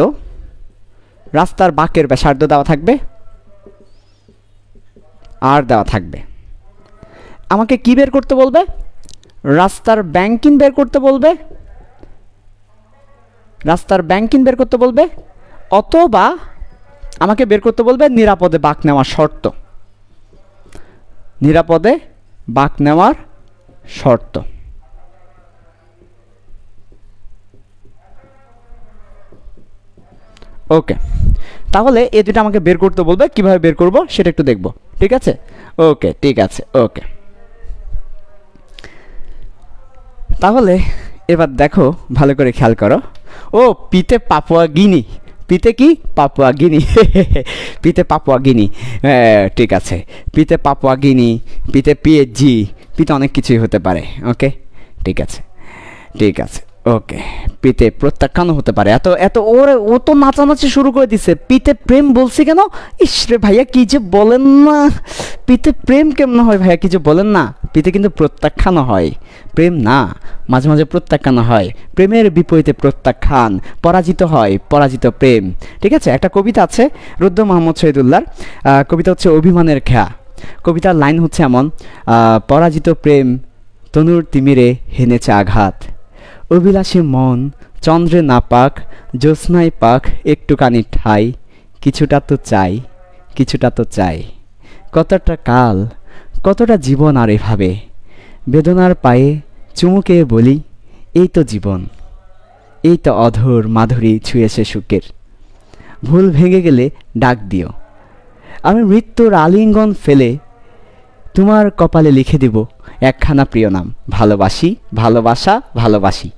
রাস্তার বাঁকের ব্যাসার্ধ দেওয়া থাকবে, আর দেওয়া থাকবে। আমাকে কি বের করতে বলবে, রাস্তার ব্যাংকিং বের করতে বলবে, রাস্তার ব্যাংকিং বের করতে বলবে, অথবা আমাকে বের করতে বলবে নিরাপদে বাঁক নেওয়ার শর্ত, নিরাপদে বাঁক নেওয়ার শর্ত। ওকে, তাহলে এই দুটো আমাকে বের করতে বলবে, কিভাবে বের করব সেটা একটু দেখব, ঠিক আছে। ওকে, ঠিক আছে। ওকে, তাহলে এবার দেখো ভালো করে খেয়াল করো। ও পিতে পাপুয়া গিনি, পিতে কি পাপুয়া গিনি, পিতে পাপুয়া গিনি, ঠিক আছে, পিতে পাপুয়া গিনি, পিতে পিএইচজি, পিতে অনেক কিছুই হতে পারে। ওকে, ঠিক আছে, ঠিক আছে। ওকে, পিতে প্রত্যাখ্যানও হতে পারে। এত এত ওরে ও তো নাচানাচি শুরু করে দিছে, পিতে প্রেম বলছি কেন, ইস রে ভাইয়া কি যে বলেন না, পিতে প্রেম কেমন হয় ভাইয়া, কি যে বলেন না, পিতে কিন্তু প্রত্যাখ্যানও হয়, প্রেম না, মাঝে মাঝে প্রত্যাখ্যান হয়, প্রেমের বিপরীতে প্রত্যাখ্যান, পরাজিত হয়, পরাজিত প্রেম। ঠিক আছে, একটা কবিতা আছে রুদ্র মোহাম্মদ শহীদুল্লাহর, কবিতা হচ্ছে অভিমানের খেয়া। কবিতার লাইন হচ্ছে এমন, পরাজিত প্রেম তনুর তিমিরে হেনেছে আঘাত, অভিলাষী মন চন্দ্রে না পাক, জ্যোৎস্নায় পাক একটুখানি ঠাই, কিছুটা তো চাই, কিছুটা তো চাই, কতটা কাল কতটা জীবন আর এভাবে, বেদনার পায়ে চুমুকে বলি এই তো জীবন, এই তো অধর মাধুরী ছুঁয়েছে সুখের, ভুল ভেঙে গেলে ডাক দিও, আমি মৃত্যুর আলিঙ্গন ফেলে তোমার কপালে লিখে দিব একখানা প্রিয় নাম, ভালোবাসি, ভালোবাসা, ভালোবাসি।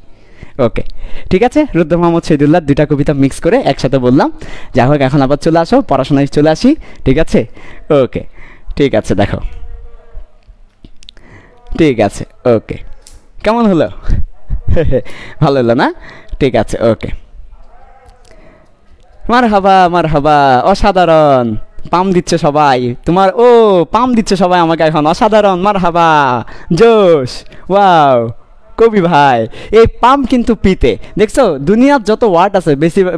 ওকে, ঠিক আছে, রুদ্র মোহাম্মদ শহীদুল্লাহ দুইটা কবিতা মিক্স করে একসাথে বললাম। যাই হোক, এখন আবার চলে আসো, পড়াশোনায় চলে আসি, ঠিক আছে। ওকে, ঠিক আছে, দেখো, ঠিক আছে। ওকে, কেমন হলো, ভালো হলো না, ঠিক আছে। ওকে, মারহাবা, মারহাবা, অসাধারণ, পাম দিচ্ছে সবাই তোমার, ও পাম দিচ্ছে সবাই আমাকে এখন, অসাধারণ, মারহাবা, জোশ, ওয়াও, কবি ভাই, এই পাম কিন্তু পিতে, দেখছো দুনিয়ার যত ওয়ার্ড আছে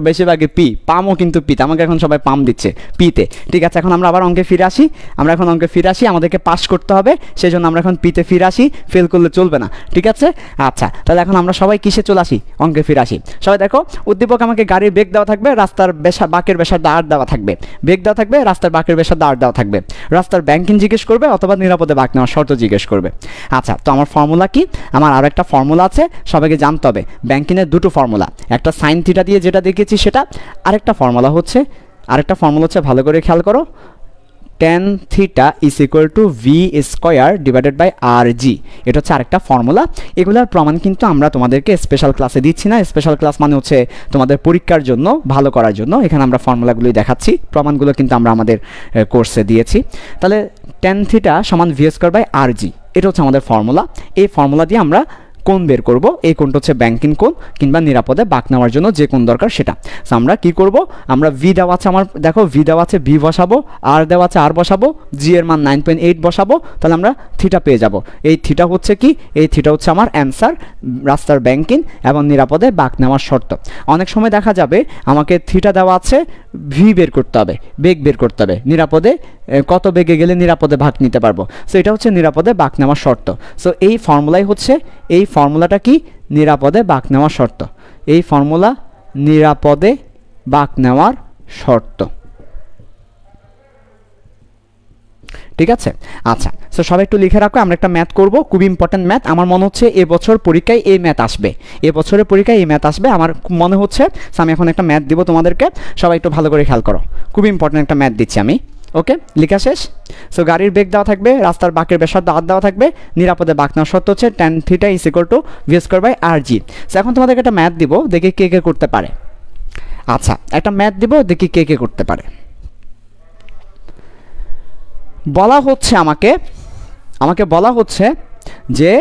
বেশিরভাগই পি, পামও কিন্তু পিতে, আমাকে এখন সবাই পাম দিচ্ছে পিতে। ঠিক আছে, এখন আমরা আবার অঙ্কে ফিরে আসি, আমরা এখন অঙ্কে ফিরে আসি, আমাদেরকে পাস করতে হবে, সেই জন্য আমরা এখন পিতে ফিরে আসি, ফেল করলে চলবে না, ঠিক আছে। আচ্ছা, তাহলে এখন আমরা সবাই কিসে চলে আসি, অঙ্কে ফিরে আসি। সবাই দেখো, উদ্দীপক আমাকে গাড়ির বেগ দেওয়া থাকবে, রাস্তার বাঁকের ব্যাসার্ধ আর দেওয়া থাকবে, বেগ দেওয়া থাকবে, রাস্তার বাঁকের ব্যাসার্ধ আর দেওয়া থাকবে, রাস্তার ব্যাংকিং জিজ্ঞেস করবে অথবা নিরাপদে বাঁক নেওয়ার শর্ত জিজ্ঞেস করবে। আচ্ছা, তো আমার ফর্মুলা কি, আমার আরও একটা ফর্মুলা আছে, সবাইকে জানতে হবে। ব্যাংকিংয়ের দুটো ফর্মুলা, একটা সাইন থিটা দিয়ে যেটা দেখেছি সেটা, আরেকটা ফর্মুলা হচ্ছে, ভালো করে খেয়াল করো, tan theta is equal to v square divided by r g, এটা হচ্ছে আরেকটা ফর্মুলা। এগুলোর প্রমাণ কিন্তু আমরা তোমাদেরকে স্পেশাল ক্লাসে দিচ্ছি না, স্পেশাল ক্লাস মানে হচ্ছে তোমাদের পরীক্ষার জন্য, ভালো করার জন্য, এখানে আমরা ফর্মুলাগুলোই দেখাচ্ছি, প্রমাণগুলো কিন্তু আমরা আমাদের কোর্সে দিয়েছি। তাহলে tan থিটা সমান V square by r g, এটা হচ্ছে আমাদের ফর্মুলা। এই ফর্মুলা দিয়ে আমরা কোণ বের করব, এই কোণটা হচ্ছে ব্যাংকিং কোণ কিংবা নিরাপদে বাঁক নেওয়ার জন্য যে কোণ দরকার সেটা। সো আমরা কি করব, আমরা ভি দেওয়া আছে, আমার দেখো ভি দেওয়া আছে, ভি বসাবো, আর দেওয়া আছে আর বসাবো, জি এর মান 9.8 বসাবো, তাহলে আমরা থিটা পেয়ে যাব। এই থিটা হচ্ছে কি, এই থিটা হচ্ছে আমার অ্যান্সার, রাস্তার ব্যাংকিং এবং নিরাপদে বাঁক নেওয়ার শর্ত। অনেক সময় দেখা যাবে আমাকে থিটা দেওয়া আছে, ভি বের করতে হবে, বেগ বের করতে হবে, নিরাপদে কত বেগে গেলে নিরাপদে বাঁক নিতে পারবো, সো এটা হচ্ছে নিরাপদে বাঁক নেওয়ার শর্ত। সো এই ফর্মুলাই হচ্ছে, এই ফর্মুলাটা কি, নিরাপদে বাঁক নেওয়ার শর্ত, এই ফর্মুলা নিরাপদে বাঁক নেওয়ার শর্ত, ঠিক আছে। আচ্ছা, সো সবাই একটু লিখে রাখো, আমরা একটা ম্যাথ করব, খুব ইম্পর্টেন্ট ম্যাথ, আমার মনে হচ্ছে এবছর পরীক্ষায় এই ম্যাথ আসবে, এবছরের পরীক্ষায় এই ম্যাথ আসবে আমার মনে হচ্ছে। সো আমি এখন একটা ম্যাথ দিব তোমাদেরকে, সবাই একটু ভালো করে খেয়াল করো, খুব ইম্পর্টেন্ট একটা ম্যাথ দিচ্ছি আমি। ওকে, লেখা শেষ। সো গাড়ির বেগ দেওয়া থাকবে, রাস্তার বাঁকের ব্যাসার্ধ r দেওয়া থাকবে, নিরাপদে বাঁক নেওয়ার শর্ত হচ্ছে tan θ = v²/rg। সো এখন তোমাদেরকে একটা ম্যাথ দিব, দেখি কে কে করতে পারে। আচ্ছা, একটা ম্যাথ দিব, দেখি কে কে করতে পারে। বলা হচ্ছে আমাকে বলা হচ্ছে যে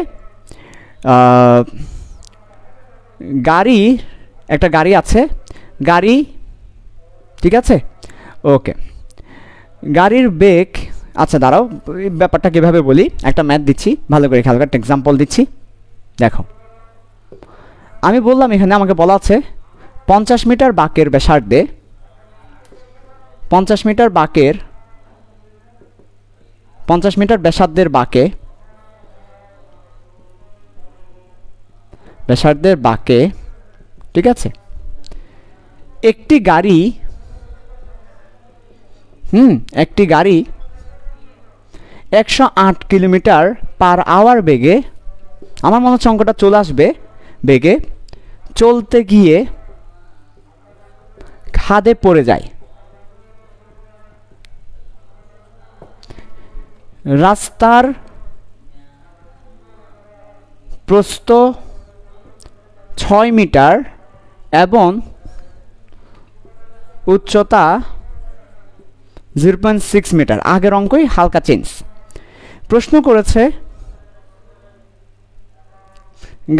একটা গাড়ি আছে, গাড়ি, ঠিক আছে, ওকে, গাড়ির বেগ, আচ্ছা দাঁড়াও ব্যাপারটা কীভাবে বলি, একটা ম্যাথ দিচ্ছি, ভালো করে খেয়াল করে একটা এক্সাম্পল দিচ্ছি। দেখো, আমি বললাম এখানে আমাকে বলা আছে 50 মিটার বাঁকের ব্যাসার্ধে, 50 মিটার ব্যাসার্ধের বাঁকে, ঠিক আছে, একটি গাড়ি 108 কিলোমিটার/আওয়ার বেগে, আমার মনে হচ্ছে অঙ্কটা চলে আসবে, বেগে চলতে গিয়ে খাদে পড়ে যায়। রাস্তার প্রস্থ 6 মিটার এবং উচ্চতা 0.6 মিটার। আগের অঙ্কই হালকা চেঞ্জ। প্রশ্ন করেছে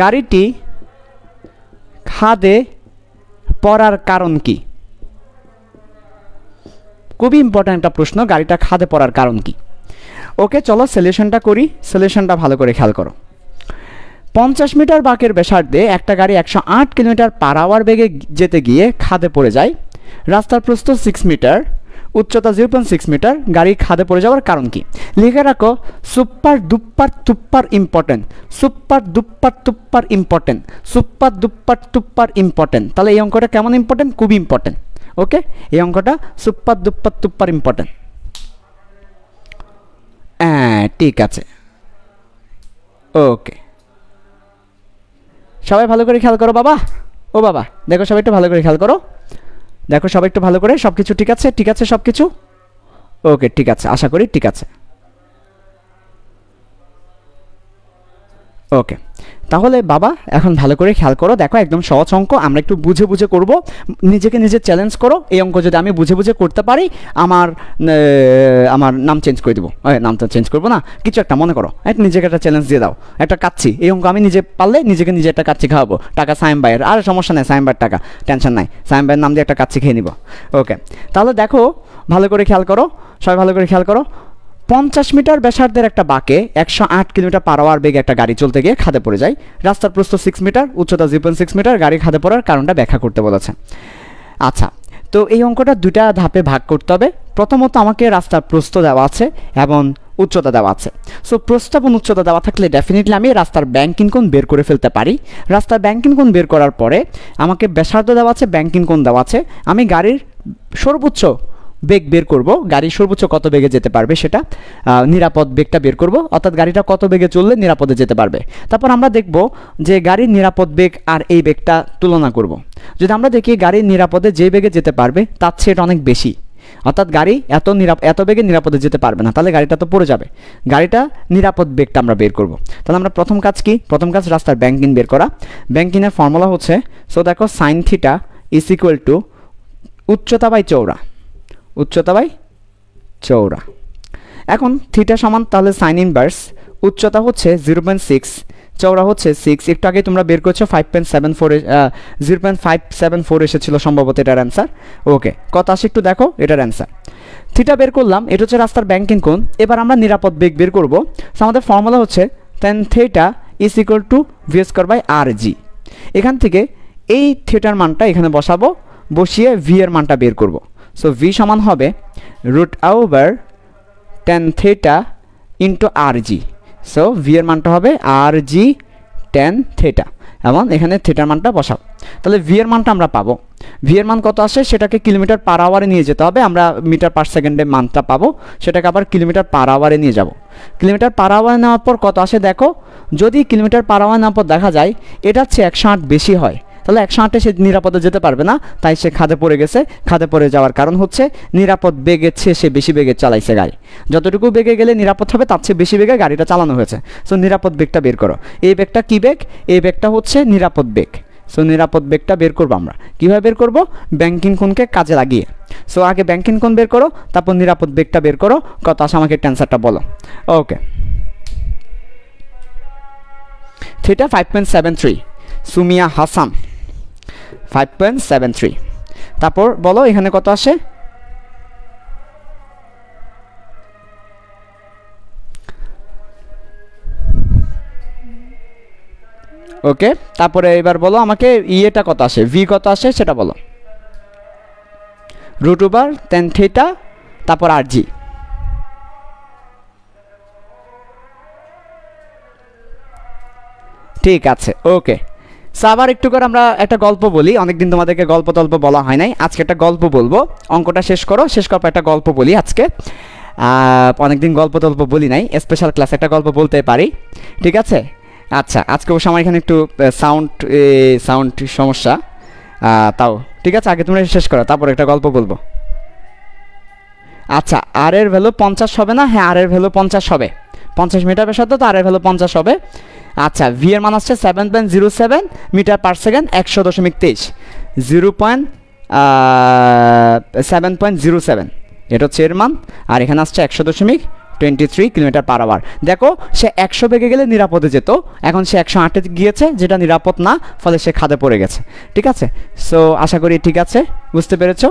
গাড়িটি খাদে পড়ার কারণ কি? খুবই ইম্পর্ট্যান্ট একটা প্রশ্ন, গাড়িটা খাদে পড়ার কারণ কি? ওকে, চলো সলিউশনটা করি। সলিউশনটা ভালো করে খেয়াল করো। 50 মিটার বাঁকের ব্যাসার্ধে একটা গাড়ি 108 কিলোমিটার/আওয়ার বেগে যেতে গিয়ে খাদে পড়ে যায়। রাস্তার প্রস্থ 6 মিটার, উচ্চতা 0.6 মিটার। গাড়ি খাদে পড়ে যাওয়ার কারণ কি? লিখে রাখো সুপার দুপ্পার তুপ্পার ইম্পর্টেন্ট, সুপার দুপ্পার তুপ্পার ইম্পর্টেন্ট, সুপার দুপ্পার তুপ্পার ইম্পর্টেন্ট। তাহলে এই অঙ্কটা কেমন ইম্পর্টেন্ট? খুবই ইম্পর্টেন্ট। ওকে, এই অঙ্কটা সুপার দুপ্পার তুপ্পার ইম্পর্টেন্ট। ঠিক আছে, ওকে, সবাই ভালো করে খেয়াল করো বাবা। ও বাবা, দেখো সবাই একটু ভালো করে খেয়াল করো, দেখো সবাই একটু ভালো করে, সব কিছু ঠিক আছে? ঠিক আছে সব কিছু? ওকে, ঠিক আছে, আশা করি ঠিক আছে। ওকে, তাহলে বাবা এখন ভালো করে খেয়াল করো, দেখো একদম সহজ অঙ্ক, আমরা একটু বুঝে বুঝে করব, নিজেকে নিজে চ্যালেঞ্জ করো। এই অঙ্ক যদি আমি বুঝে বুঝে করতে পারি, আমার নাম চেঞ্জ করে দেবো। নামটা চেঞ্জ করবো না, কিছু একটা মনে করো, নিজেকে একটা চ্যালেঞ্জ দিয়ে দাও, একটা কাচ্ছি। এই অঙ্ক আমি নিজে পারলে নিজেকে নিজে একটা কাচ্ছি খাওয়াবো, টাকা সাইম ভাইয়ের, আর সমস্যা নেই, সাইম ভাইয়ের টাকা, টেনশন নাই, সাইম ভাইয়ের নাম দিয়ে একটা কাচ্ছি খেয়ে নিব। ওকে, তাহলে দেখো ভালো করে খেয়াল করো, সবাই ভালো করে খেয়াল করো। 50 মিটার ব্যাসার্ধের একটা বাঁকে 108 কিলোমিটার/আওয়ার বেগে একটা গাড়ি চলতে গিয়ে খাদে পড়ে যায়। রাস্তার প্রস্থ 6 মিটার, উচ্চতা 0.6 মিটার। গাড়ি খাদে পড়ার কারণটা ব্যাখ্যা করতে বলেছে। আচ্ছা, তো এই অঙ্কটা দুটা ধাপে ভাগ করতে হবে। প্রথমত আমাকে রাস্তার প্রস্থ দেওয়া আছে এবং উচ্চতা দেওয়া আছে। সো প্রস্থ এবং উচ্চতা দেওয়া থাকলে ডেফিনেটলি আমি রাস্তার ব্যাংকিং কোণ বের করে ফেলতে পারি। রাস্তার ব্যাংকিং কোণ বের করার পরে আমাকে ব্যাসার্ধ দেওয়া আছে, ব্যাংকিং কোণ দেওয়া আছে, আমি গাড়ির সর্বোচ্চ বেগ বের করব, গাড়ি সর্বোচ্চ কত বেগে যেতে পারবে সেটা, নিরাপদ বেগটা বের করব, অর্থাৎ গাড়িটা কত বেগে চললে নিরাপদে যেতে পারবে। তারপর আমরা দেখব যে গাড়ির নিরাপদ বেগ আর এই বেগটা তুলনা করব। যদি আমরা দেখি গাড়ির নিরাপদে যে বেগে যেতে পারবে তার চেয়ে এটা অনেক বেশি, অর্থাৎ গাড়ি এত বেগে নিরাপদে যেতে পারবে না, তাহলে গাড়িটা তো পড়ে যাবে। গাড়িটা নিরাপদ বেগটা আমরা বের করব। তাহলে আমরা প্রথম কাজ কি? প্রথম কাজ রাস্তার ব্যাংকিং বের করা। ব্যাংকিংয়ের ফর্মুলা হচ্ছে, সো দেখো sine theta is equal two উচ্চতা বাই চওড়া, উচ্চতা বাই চওড়া। এখন থিটা সমান তাহলে সাইন ইনভার্স, উচ্চতা হচ্ছে 0.6, চওড়া হচ্ছে 6। একটু আগে তোমরা বের করছো 0.574 এসেছিল সম্ভবত এটার অ্যান্সার। ওকে, কত আসে একটু দেখো, এটার অ্যান্সার থিটা বের করলাম, এটা হচ্ছে রাস্তার ব্যাংকিং কোণ। এবার আমরা নিরাপদ বেগ বের করব। আমাদের ফর্মুলা হচ্ছে tan θ is equal two v²/rg। এখান থেকে এই থিটার মানটা এখানে বসাবো, বসিয়ে v এর মানটা বের করব। সো v সমান হবে √tan θ into rg। So v এর মানটা হবে rg tan θ, এবং এখানে থিটার মানটা বসাও। তাহলে v এর মানটা আমরা পাবো। v এর মান কত আসে সেটাকে কিলোমিটার/আওয়ারে নিয়ে যেতে হবে, আমরা মিটার/সেকেন্ডে মানটা পাবো, সেটাকে আবার কিলোমিটার/আওয়ারে নিয়ে যাব। কিলোমিটার/আওয়ারে নেওয়ার পর কত আসে দেখো, যদি কিলোমিটার/আওয়ার নেওয়ার পর দেখা যায় এটার চেয়ে 108 বেশি হয়, তাহলে 108-এ সে নিরাপদে যেতে পারবে না, তাই সে খাদে পড়ে গেছে। খাদে পড়ে যাওয়ার কারণ হচ্ছে নিরাপদ বেগের চেয়ে সে বেশি বেগে চালাইছে গাড়ি। যতটুকু বেগে গেলে নিরাপদ হবে তার চেয়ে বেশি বেগে গাড়িটা চালানো হয়েছে। সো নিরাপদ বেগটা বের করো। এই বেগটা কী বেগ? এই বেগটা হচ্ছে নিরাপদ বেগ। সো নিরাপদ বেগটা বের করবো আমরা। কীভাবে বের করবো? ব্যাংকিং কোণকে কাজে লাগিয়ে। সো আগে ব্যাংকিং কোণ বের করো, তারপর নিরাপদ বেগটা বের করো। কত আসে আমাকে অ্যান্সারটা বলো। ওকে, থিটা 5.73, সুমিয়া হাসান 5.73। তারপর বলো এখানে কত আসে? ওকে, তারপরে এবার বলো আমাকে ইয়েটা কত আসে, ভি কত আসে সেটা বলো। √, tan থিটা, তারপর আর জি। ঠিক আছে, ওকে। সো আবার একটু করে আমরা একটা গল্প বলি। অনেকদিন তোমাদেরকে গল্প টল্প বলা হয় নাই, আজকে একটা গল্প বলবো। অঙ্কটা শেষ করো, শেষ করার পর একটা গল্প বলি আজকে। অনেকদিন গল্প টল্প বলি নাই, স্পেশাল ক্লাস একটা গল্প বলতে পারি, ঠিক আছে? আচ্ছা, আজকে অবশ্য আমার এখানে একটু সাউন্ড সমস্যা, তাও ঠিক আছে। আগে তোমরা শেষ করো, তারপর একটা গল্প বলবো। আচ্ছা, আর এর ভ্যালু 50 হবে না? হ্যাঁ, আর এর ভ্যালু 50 হবে। 50 মিটার পেছাতে তো আর এর ভ্যালু 50 হবে। আচ্ছা, ভি এর মান আসছে 7.07 মিটার পার সেকেন্ড, 100.23, 7.07, এটা হচ্ছে এর মান। আর এখানে আসছে 100.23 কিলোমিটার পার আওয়ার। দেখো, সে 100 বেগে গেলে নিরাপদে যেত, এখন সে 108-এ গিয়েছে, যেটা নিরাপদ না, ফলে সে খাদে পড়ে গেছে। ঠিক আছে? সো আশা করি ঠিক আছে, বুঝতে পেরেছো?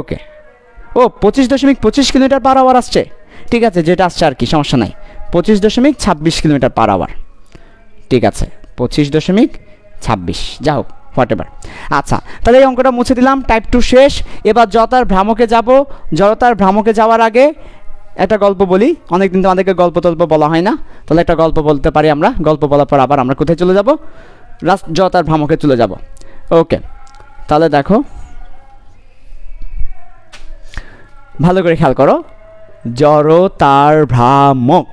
ওকে। ও 25.25 কিলোমিটার পার আওয়ার আসছে। ঠিক আছে, যেটা আসছে আর কি, সমস্যা নাই। 25.26 কিলোমিটার পার আওয়ার। ঠিক আছে, 25.26, যা হোক, হোয়াট এভার। আচ্ছা, তাহলে এই অঙ্কটা মুছে দিলাম। টাইপ 2 শেষ। এবার জড়তার ভ্রামকে যাব। জড়তার ভ্রামকে যাওয়ার আগে একটা গল্প বলি। অনেকদিন তোমাদেরকে গল্প টল্প বলা হয় না, তাহলে একটা গল্প বলতে পারি আমরা। গল্প বলার পর আবার আমরা কোথায় চলে যাব? জড়তার ভ্রামকে চলে যাব। ওকে, তাহলে দেখো, ভালো করে খেয়াল করো। জড়তার ভ্রামক,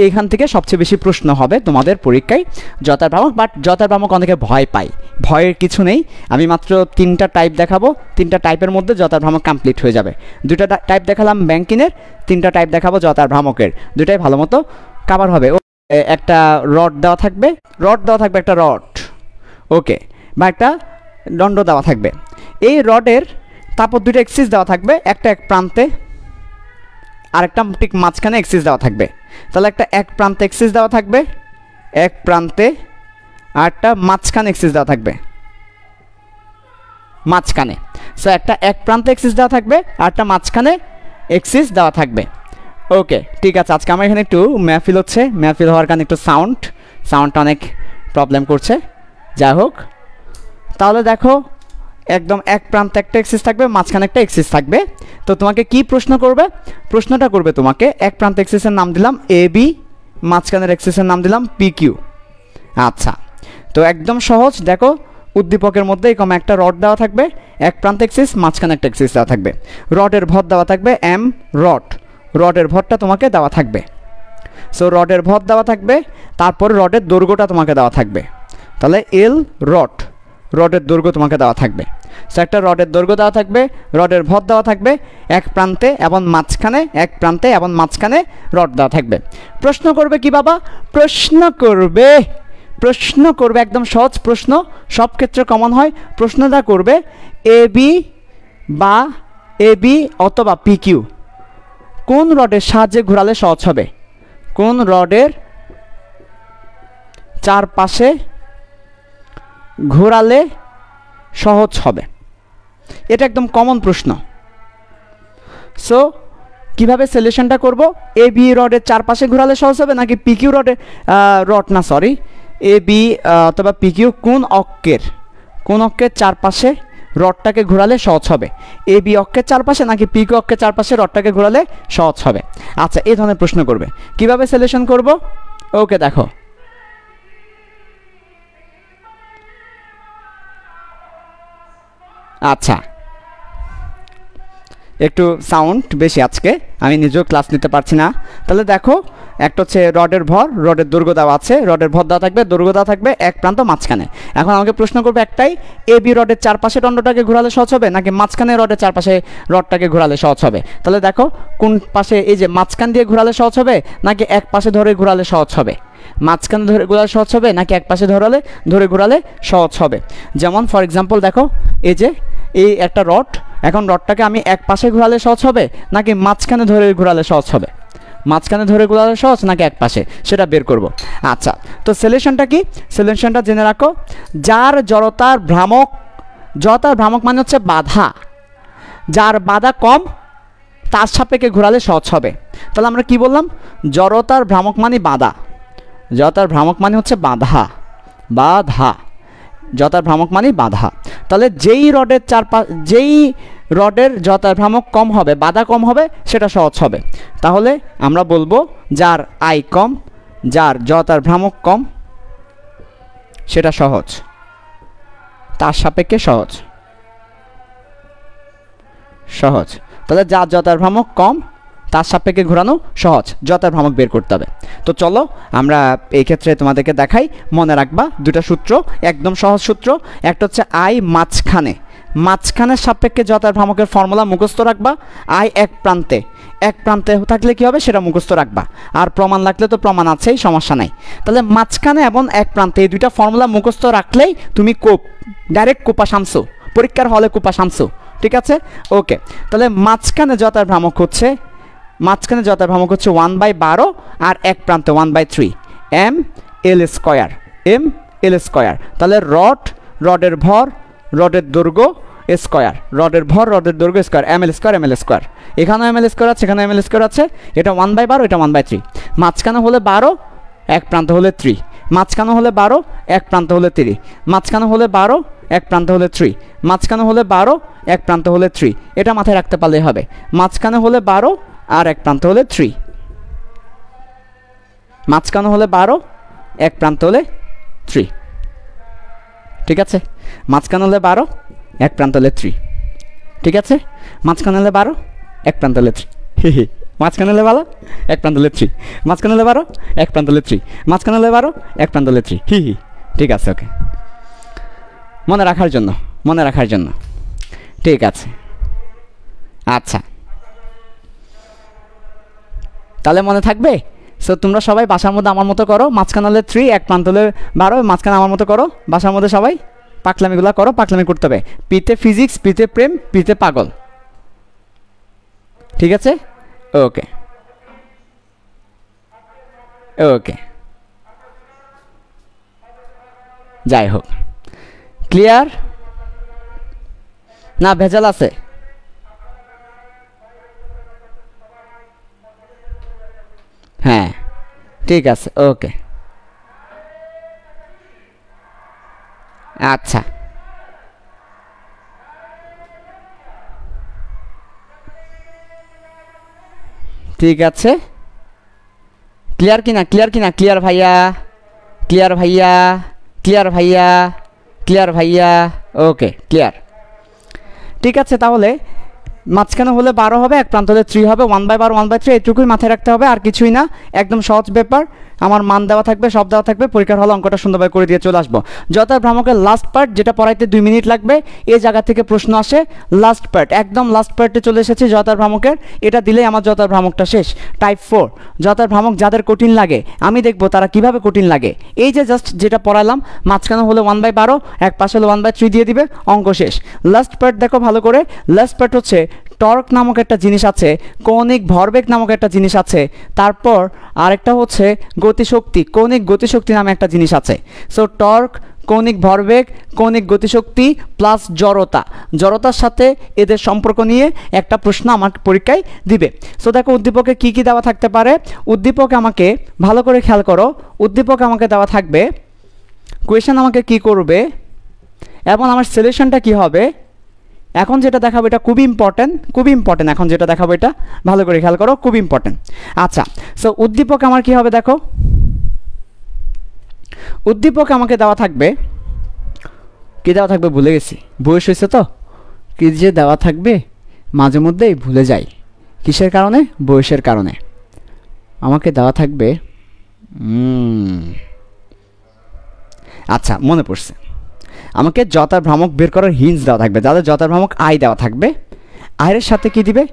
এখান থেকে সবচেয়ে বেশি প্রশ্ন হবে তোমাদের পরীক্ষায়। জড়তার ভ্রামক, বাট জড়তার ভ্রামক অনেকে ভয় পায়। ভয়ের কিছু নেই, আমি মাত্র 3টা টাইপ দেখাবো। 3টা টাইপের মধ্যে জড়তার ভ্রামক কমপ্লিট হয়ে যাবে। 2টা টাইপ দেখালাম ব্যাংকিনের, 3টা টাইপ দেখাবো জড়তার ভ্রামকের। 2টাই ভালো মতো কাভার হবে। একটা রড দেওয়া থাকবে, একটা রড, ওকে, বা একটা দণ্ড দেওয়া থাকবে। এই রডের তারপর 2টা এক্সিস দেওয়া থাকবে, একটা এক প্রান্তে, আরেকটা ঠিক মাঝখানে এক্সিস দেওয়া থাকবে। তাহলে একটা এক প্রান্তে এক্সিস দেওয়া থাকবে, এক প্রান্তে, আর একটা মাঝখানে এক্সিস দেওয়া থাকবে, মাঝখানে। সো একটা এক প্রান্তে এক্সিস দেওয়া থাকবে, আর একটা মাঝখানে এক্সিস দেওয়া থাকবে। ওকে, ঠিক আছে। আজকে আমার এখানে একটু মেহফিল হচ্ছে, মেহফিল হওয়ার কারণে একটু সাউন্ডটা অনেক প্রবলেম করছে, যাই হোক। তাহলে দেখো, একদম এক প্রান্তে একটা এক্সিস থাকবে, মাঝখানে একটা এক্সিস থাকবে। তো তোমাকে কি প্রশ্ন করবে? প্রশ্নটা করবে তোমাকে, এক প্রান্ত এক্সিসের নাম দিলাম AB, মাঝখানের এক্সিসের নাম দিলাম PQ। আচ্ছা, তো একদম সহজ। দেখো, উদ্দীপকের মধ্যে এরকম একটা রড দেওয়া থাকবে, এক প্রান্ত এক্সিস, মাঝখানে একটা এক্সিস দেওয়া থাকবে। রডের ভর দেওয়া থাকবে M রড, রডের ভরটা তোমাকে দেওয়া থাকবে। সো রডের ভর দেওয়া থাকবে, তারপর রডের দৈর্ঘ্যটা তোমাকে দেওয়া থাকবে। তাহলে L রড, রডের দৈর্ঘ্য তোমাকে দেওয়া থাকবে। সো একটা রডের দৈর্ঘ্য দেওয়া থাকবে, রডের ভর দেওয়া থাকবে, এক প্রান্তে এবং মাঝখানে, এক প্রান্তে এবং মাঝখানে রড দেওয়া থাকবে। প্রশ্ন করবে কি বাবা? প্রশ্ন করবে একদম সহজ প্রশ্ন, সব ক্ষেত্রে কমন হয়। প্রশ্নটা করবে AB অথবা PQ কোন রডের সাহায্যে ঘোরালে সহজ হবে? কোন রডের চারপাশে ঘোরালে সহজ হবে? এটা একদম কমন প্রশ্ন। সো কিভাবে সলিউশনটা করব? AB রডের চারপাশে ঘোরালে সহজ হবে নাকি PQ রডের AB অথবা PQ কোন অক্ষের চারপাশে রডটাকে ঘোরালে সহজ হবে? AB অক্ষের চারপাশে নাকি PQ অক্ষের চারপাশে রডটাকে ঘোরালে সহজ হবে? আচ্ছা, এই ধরনের প্রশ্ন করবে। কিভাবে সলিউশন করব? ওকে, দেখো, আচ্ছা একটু সাউন্ড বেশি আজকে, আমি নিজেও ক্লাস নিতে পারছি না। তাহলে দেখো একটা হচ্ছে রডের ভর, রডের দৈর্ঘ্য দেওয়া আছে, রডের ভর দেওয়া থাকবে, দৈর্ঘ্য দেওয়া থাকবে, এক প্রান্ত মাঝখানে। এখন আমাকে প্রশ্ন করবে একটাই, এ বি রডের চারপাশে দণ্ডটাকে ঘোরালে সহজ হবে নাকি মাঝখানে রডের চারপাশে রডটাকে ঘোরালে সহজ হবে? তাহলে দেখো কোন পাশে, এই যে মাঝখান দিয়ে ঘোরালে সহজ হবে নাকি এক পাশে ধরে ঘোরালে সহজ হবে? মাঝখানে ধরে ঘোরালে সহজ হবে নাকি এক পাশে ধরে ঘোরালে সহজ হবে? যেমন ফর এক্সাম্পল দেখো, এই যে এই একটা রড, এখন রডটাকে আমি এক পাশে ঘোরালে সহজ হবে নাকি মাঝখানে ধরে ঘোরালে সহজ হবে? মাঝখানে ধরে ঘোরালে সহজ নাকি এক পাশে, সেটা বের করব। আচ্ছা, তো সলিউশনটা কি? সলিউশনটা জেনে রাখো, যার জড়তার ভ্রামক মানে হচ্ছে বাধা, যার বাধা কম তার সাপেক্ষে ঘোরালে সহজ হবে। তাহলে আমরা কি বললাম? জড়তার ভ্রামক মানে বাধা, জড়তার ভ্রামক মানে হচ্ছে বাধা, জড়তার ভ্রামক মানে বাধা। তাহলে যেই রডের জড়তার ভ্রামক কম হবে, বাধা কম হবে, সেটা সহজ হবে। তাহলে আমরা বলবো যার আই কম, যার জড়তার ভ্রামক কম, সেটা সহজ, তার সাপেক্ষে সহজ। তাহলে যার জড়তার ভ্রামক কম তার সাপেক্ষে ঘোরানো সহজ, জড়তার ভ্রামক বের করতে হবে। তো চলো আমরা এই ক্ষেত্রে তোমাদেরকে দেখাই। মনে রাখবা দুটা সূত্র, একদম সহজ সূত্র। একটা হচ্ছে আই মাঝখানের সাপেক্ষে জড়তার ভ্রামকের ফর্মুলা মুখস্থ রাখবা। আই এক প্রান্তে থাকলে কি হবে সেটা মুখস্থ রাখবা, আর প্রমাণ লাগলে তো প্রমাণ আছেই, সমস্যা নাই। তাহলে মাঝখানে এবং এক প্রান্তে এই দুইটা ফর্মুলা মুখস্থ রাখলেই তুমি ডাইরেক্ট কোপা শামসু, পরীক্ষার হলে কোপা শামসু। ঠিক আছে, ওকে। তাহলে মাঝখানে জড়তার ভ্রামক হচ্ছে 1/12 আর এক প্রান্তে 1/3 ml²। তাহলে রডের ভর, রডের দৈর্ঘ্য স্কয়ার, রডের ভর, রডের দৈর্ঘ্য স্কয়ার, ml²। এখানেও ml² আছে, এখানে ml² আছে। এটা 1/12, এটা 1/3। মাঝখানে হলে 12, এক প্রান্ত হলে 3, মাঝখানে হলে 12, এক প্রান্ত হলে 3, মাঝখানে হলে 12, এক প্রান্ত হলে 3, মাঝখানে হলে 12, এক প্রান্ত হলে 3। এটা মাথায় রাখতে পারলেই হবে। মাঝখানে হলে 12 আর এক প্রান্ত হলে 3, মাঝখানে হলে 12, এক প্রান্ত হলে 3। ঠিক আছে, মাঝখানে হলে 12, এক প্রান্ত হলে 3। ঠিক আছে, মাঝখানে হলে 12, এক প্রান্ত হলে 3। মাঝখানে হলে 12, এক প্রান্ত হলে 3, মাঝখানে হলে 12, এক প্রান্ত হলে 3, মাঝখানে হলে 12, এক প্রান্ত হলে 3। ঠিক আছে, ওকে, মনে রাখার জন্য। ঠিক আছে, আচ্ছা, তাহলে মনে থাকবে। সো তোমরা সবাই বাসার মধ্যে আমার মতো করো। মাঝখানে হলে 3, এক প্রান্ত হলে 12, মাঝখানে আমার মতো করো। বাসার মধ্যে সবাই পাকলামিগুলো করো, পাকলামি করতে হবে। পিতে ফিজিক্স, পিতে প্রেম, পিতে পাগল। ঠিক আছে, ওকে, যাই হোক, ক্লিয়ার না? ভেজাল আছে? হ্যাঁ, ঠিক আছে, ওকে, আচ্ছা, ঠিক আছে। ক্লিয়ার কিনা? ক্লিয়ার ভাইয়া, ওকে, ক্লিয়ার। ঠিক আছে, তাহলে মাঝখানে হলে 12 হবে, এক প্রান্ত হলে 3 হবে, 1/12 1/3, এইটুকুই মাথায় রাখতে হবে, আর কিছুই না। একদম সহজ ব্যাপার। আমার মান দেওয়া থাকবে, সব দেওয়া থাকবে, পরীক্ষার হলে অঙ্কটা সুন্দরভাবে করে দিয়ে চলে আসবো। জড়তার ভ্রামকের লাস্ট পার্ট, যেটা পড়াইতে 2 মিনিট লাগবে, এই জায়গা থেকে প্রশ্ন আসে। লাস্ট পার্ট, একদম লাস্ট পার্টে চলে এসেছি জড়তার ভ্রামকের। এটা দিলেই আমার জড়তার ভ্রামকটা শেষ। টাইপ 4 জড়তার ভ্রামক যাদের কঠিন লাগে, আমি দেখবো তারা কিভাবে কঠিন লাগে। এই যে জাস্ট যেটা পড়ালাম, মাঝখানে হলে 1/12, এক পাশে হলে 1/3 দিয়ে দিবে, অঙ্ক শেষ। লাস্ট পার্ট দেখো ভালো করে। লাস্ট পার্ট হচ্ছে টর্ক নামক একটা জিনিস আছে, কৌণিক ভরবেগ নামক একটা জিনিস আছে, তারপর আরেকটা হচ্ছে গতিশক্তি, কৌণিক গতিশক্তি নামে একটা জিনিস আছে। সো টর্ক, কৌণিক ভরবেগ, কৌণিক গতিশক্তি প্লাস জড়তার সাথে এদের সম্পর্ক নিয়ে একটা প্রশ্ন আমার পরীক্ষায় দিবে। সো দেখো উদ্দীপকে কি কি দেওয়া থাকতে পারে। উদ্দীপকে আমাকে ভালো করে খেয়াল করো, উদ্দীপকে আমাকে দেওয়া থাকবে কোয়েশ্চেন আমাকে কি করবে এবং আমার সলিউশনটা কি হবে। এখন যেটা দেখাবো এটা খুবই ইম্পর্টেন্ট। এখন যেটা দেখাবো এটা ভালো করে খেয়াল করো, খুব ইম্পর্টেন্ট। আচ্ছা, সো উদ্দীপক আমার কি হবে দেখো। উদ্দীপক আমাকে দেওয়া থাকবে, কি দেওয়া থাকবে ভুলে গেছি, বয়স হয়েছে তো, কি যে দেওয়া থাকবে মাঝে মধ্যেই ভুলে যাই। কিসের কারণে? বয়সের কারণে। আমাকে দেওয়া থাকবে আচ্ছা মনে পড়ছে, আমাকে যতার ভ্রামক বের করার হিন্টস দেওয়া থাকবে। যাদের যতার ভ্রামক আই দেওয়া থাকবে, আয়ের সাথে কি দিবে?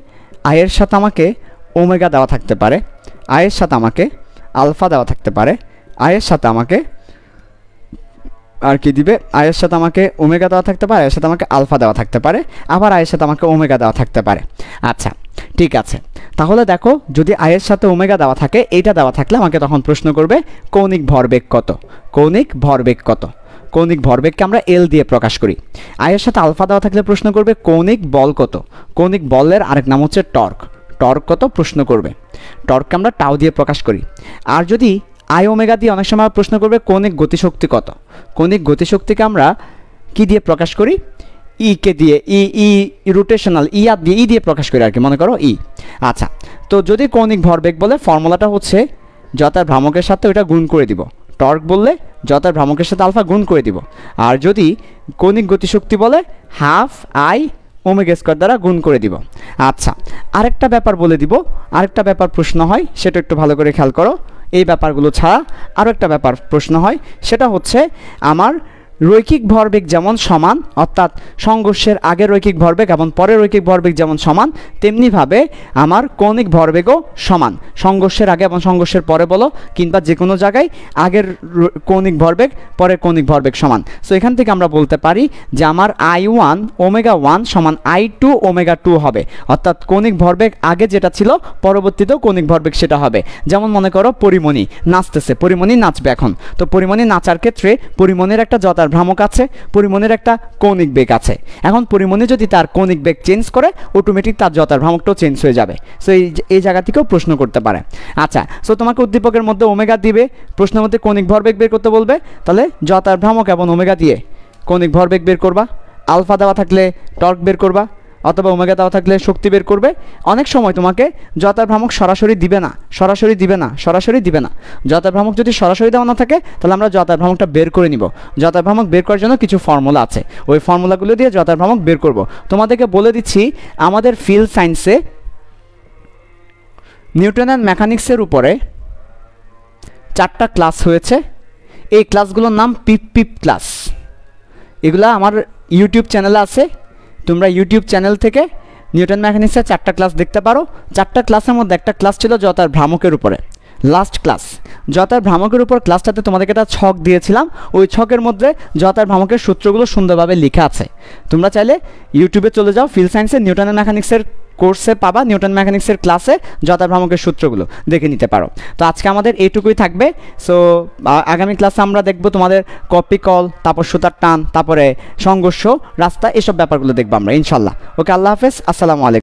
আয়ের সাথে আমাকে ওমেগা দেওয়া থাকতে পারে, আয়ের সাথে আমাকে আলফা দেওয়া থাকতে পারে, আয়ের সাথে আমাকে আর কি দিবে? আয়ের সাথে আমাকে ওমেগা দেওয়া থাকতে পারে, আয়ের সাথে আমাকে আলফা দেওয়া থাকতে পারে, আবার আয়ের সাথে আমাকে ওমেগা দেওয়া থাকতে পারে। আচ্ছা ঠিক আছে, তাহলে দেখো যদি আয়ের সাথে ওমেগা দেওয়া থাকে, এইটা দেওয়া থাকলে আমাকে তখন প্রশ্ন করবে কৌণিক ভরবেগ কত। কৌণিক ভরবেগ কত? কৌণিক ভরবেগকে আমরা এল দিয়ে প্রকাশ করি। আয়ের সাথে আলফা দেওয়া থাকলে প্রশ্ন করবে কৌণিক বল কত। কৌণিক বলের আরেক নাম হচ্ছে টর্ক। টর্ক কত প্রশ্ন করবে। টর্ককে আমরা টাউ দিয়ে প্রকাশ করি। আর যদি আই ওমেগা দিয়ে অনেক সময় প্রশ্ন করবে কৌণিক গতিশক্তি কত। কৌণিক গতিশক্তিকে আমরা কি দিয়ে প্রকাশ করি? ই কে দিয়ে, ই রোটেশনাল ই দিয়ে প্রকাশ করি আর কি, মনে করো ই। আচ্ছা, তো যদি কৌণিক ভরবেগ বলে ফর্মুলাটা হচ্ছে যতার ভ্রামকের সাথে ওইটা গুণ করে দিব। টর্ক বললে যতার ভ্রামকের সাথে আলফা গুণ করে দিব। আর যদি কৌণিক গতিশক্তি বলে হাফ আই ওমেগা স্কয়ার দ্বারা গুণ করে দিব। আচ্ছা, আরেকটা ব্যাপার বলে দিব, আরেকটা ব্যাপার প্রশ্ন হয়, সেটা একটু ভালো করে খেয়াল করো। এই ব্যাপারগুলো ছাড়া আরও একটা ব্যাপার প্রশ্ন হয়, সেটা হচ্ছে আমার রৈখিক ভরবেগ যেমন সমান, অর্থাৎ সংঘর্ষের আগে রৈখিক ভরবেগ এবং পরে রৈখিক ভরবেগ যেমন সমান, তেমনিভাবে আমার কৌণিক ভরবেগও সমান। সংঘর্ষের আগে এবং সংঘর্ষের পরে বলো কিংবা যে কোনো জায়গায় আগের কৌণিক ভরবেগ পরের কৌণিক ভরবেগ সমান। সো এখান থেকে আমরা বলতে পারি যে আমার I1 ওমেগা 1 সমান I2 ওমেগা 2 হবে, অর্থাৎ কৌণিক ভরবেগ আগে যেটা ছিল পরবর্তীতেও কৌণিক ভরবেগ সেটা হবে। যেমন মনে করো পরিমণি নাচতেছে, পরিমণি নাচবে এখন, তো পরিমণি নাচার ক্ষেত্রে পরিমণির একটা যতার ভ্রামক আছে, পরিমণির একটা কৌণিক বেগ আছে। এখন পরিমণি যদি তার কৌণিক বেগ চেঞ্জ করে, অটোমেটিক তার যতার ভ্রামকটাও চেঞ্জ হয়ে যাবে। সো এই জায়গা থেকেও প্রশ্ন করতে পারে। আচ্ছা, সো তোমাকে উদ্দীপকের মধ্যে ওমেগা দিবে, প্রশ্নের মধ্যে কৌণিক ভরবেগ বের করতে বলবে, তাহলে যতার ভ্রামক এবং ওমেগা দিয়ে কৌণিক ভরবেগ বের করবা। আলফা দেওয়া থাকলে টর্ক বের করবা, অথবা ওমেগা দেওয়া থাকলে শক্তি বের করবে। অনেক সময় তোমাকে যতার ভ্রামক সরাসরি দিবে না, সরাসরি দিবে না, সরাসরি দিবে না। যতার ভ্রামক যদি সরাসরি দেওয়া না থাকে, তাহলে আমরা যতার ভ্রামকটা বের করে নিব। যতার ভ্রামক বের করার জন্য কিছু ফর্মুলা আছে, ওই ফর্মুলাগুলো দিয়ে যতার ভ্রামক বের করব। তোমাদেরকে বলে দিচ্ছি, আমাদের ফিল্ড সায়েন্সে নিউটন অ্যান্ড মেকানিক্সের উপরে 4টা ক্লাস হয়েছে। এই ক্লাসগুলোর নাম পিপ ক্লাস। এগুলা আমার ইউটিউব চ্যানেলে আছে, তোমরা ইউটিউব চ্যানেল থেকে নিউটন মেকানিক্সের 4টা ক্লাস দেখতে পারো। 4টা ক্লাসের মধ্যে একটা ক্লাস ছিল যতার ভ্রামকের উপরে, লাস্ট ক্লাস। যতার ভ্রামকের উপর ক্লাসটাতে তোমাদেরকে একটা ছক দিয়েছিলাম, ওই ছকের মধ্যে যতার ভ্রামকের সূত্রগুলো সুন্দরভাবে লেখা আছে। তোমরা চাইলে ইউটিউবে চলে যাও, ফিল্ড সায়েন্সে নিউটন অ্যান্ড মেকানিক্সের কোর্সে পাবা, নিউটন মেকানিক্সের ক্লাসে যতার ভ্রামকের সূত্রগুলো দেখে নিতে পারো। তো আজকে আমাদের এইটুকুই থাকবে। সো আগামী ক্লাসে আমরা দেখব তোমাদের কপি কল, তারপর সুতার টান, তারপরে সংঘর্ষ রাস্তা, এসব ব্যাপারগুলো দেখবো আমরা ইনশাল্লাহ। ওকে, আল্লাহ হাফেজ, আসসালামু আলাইকুম।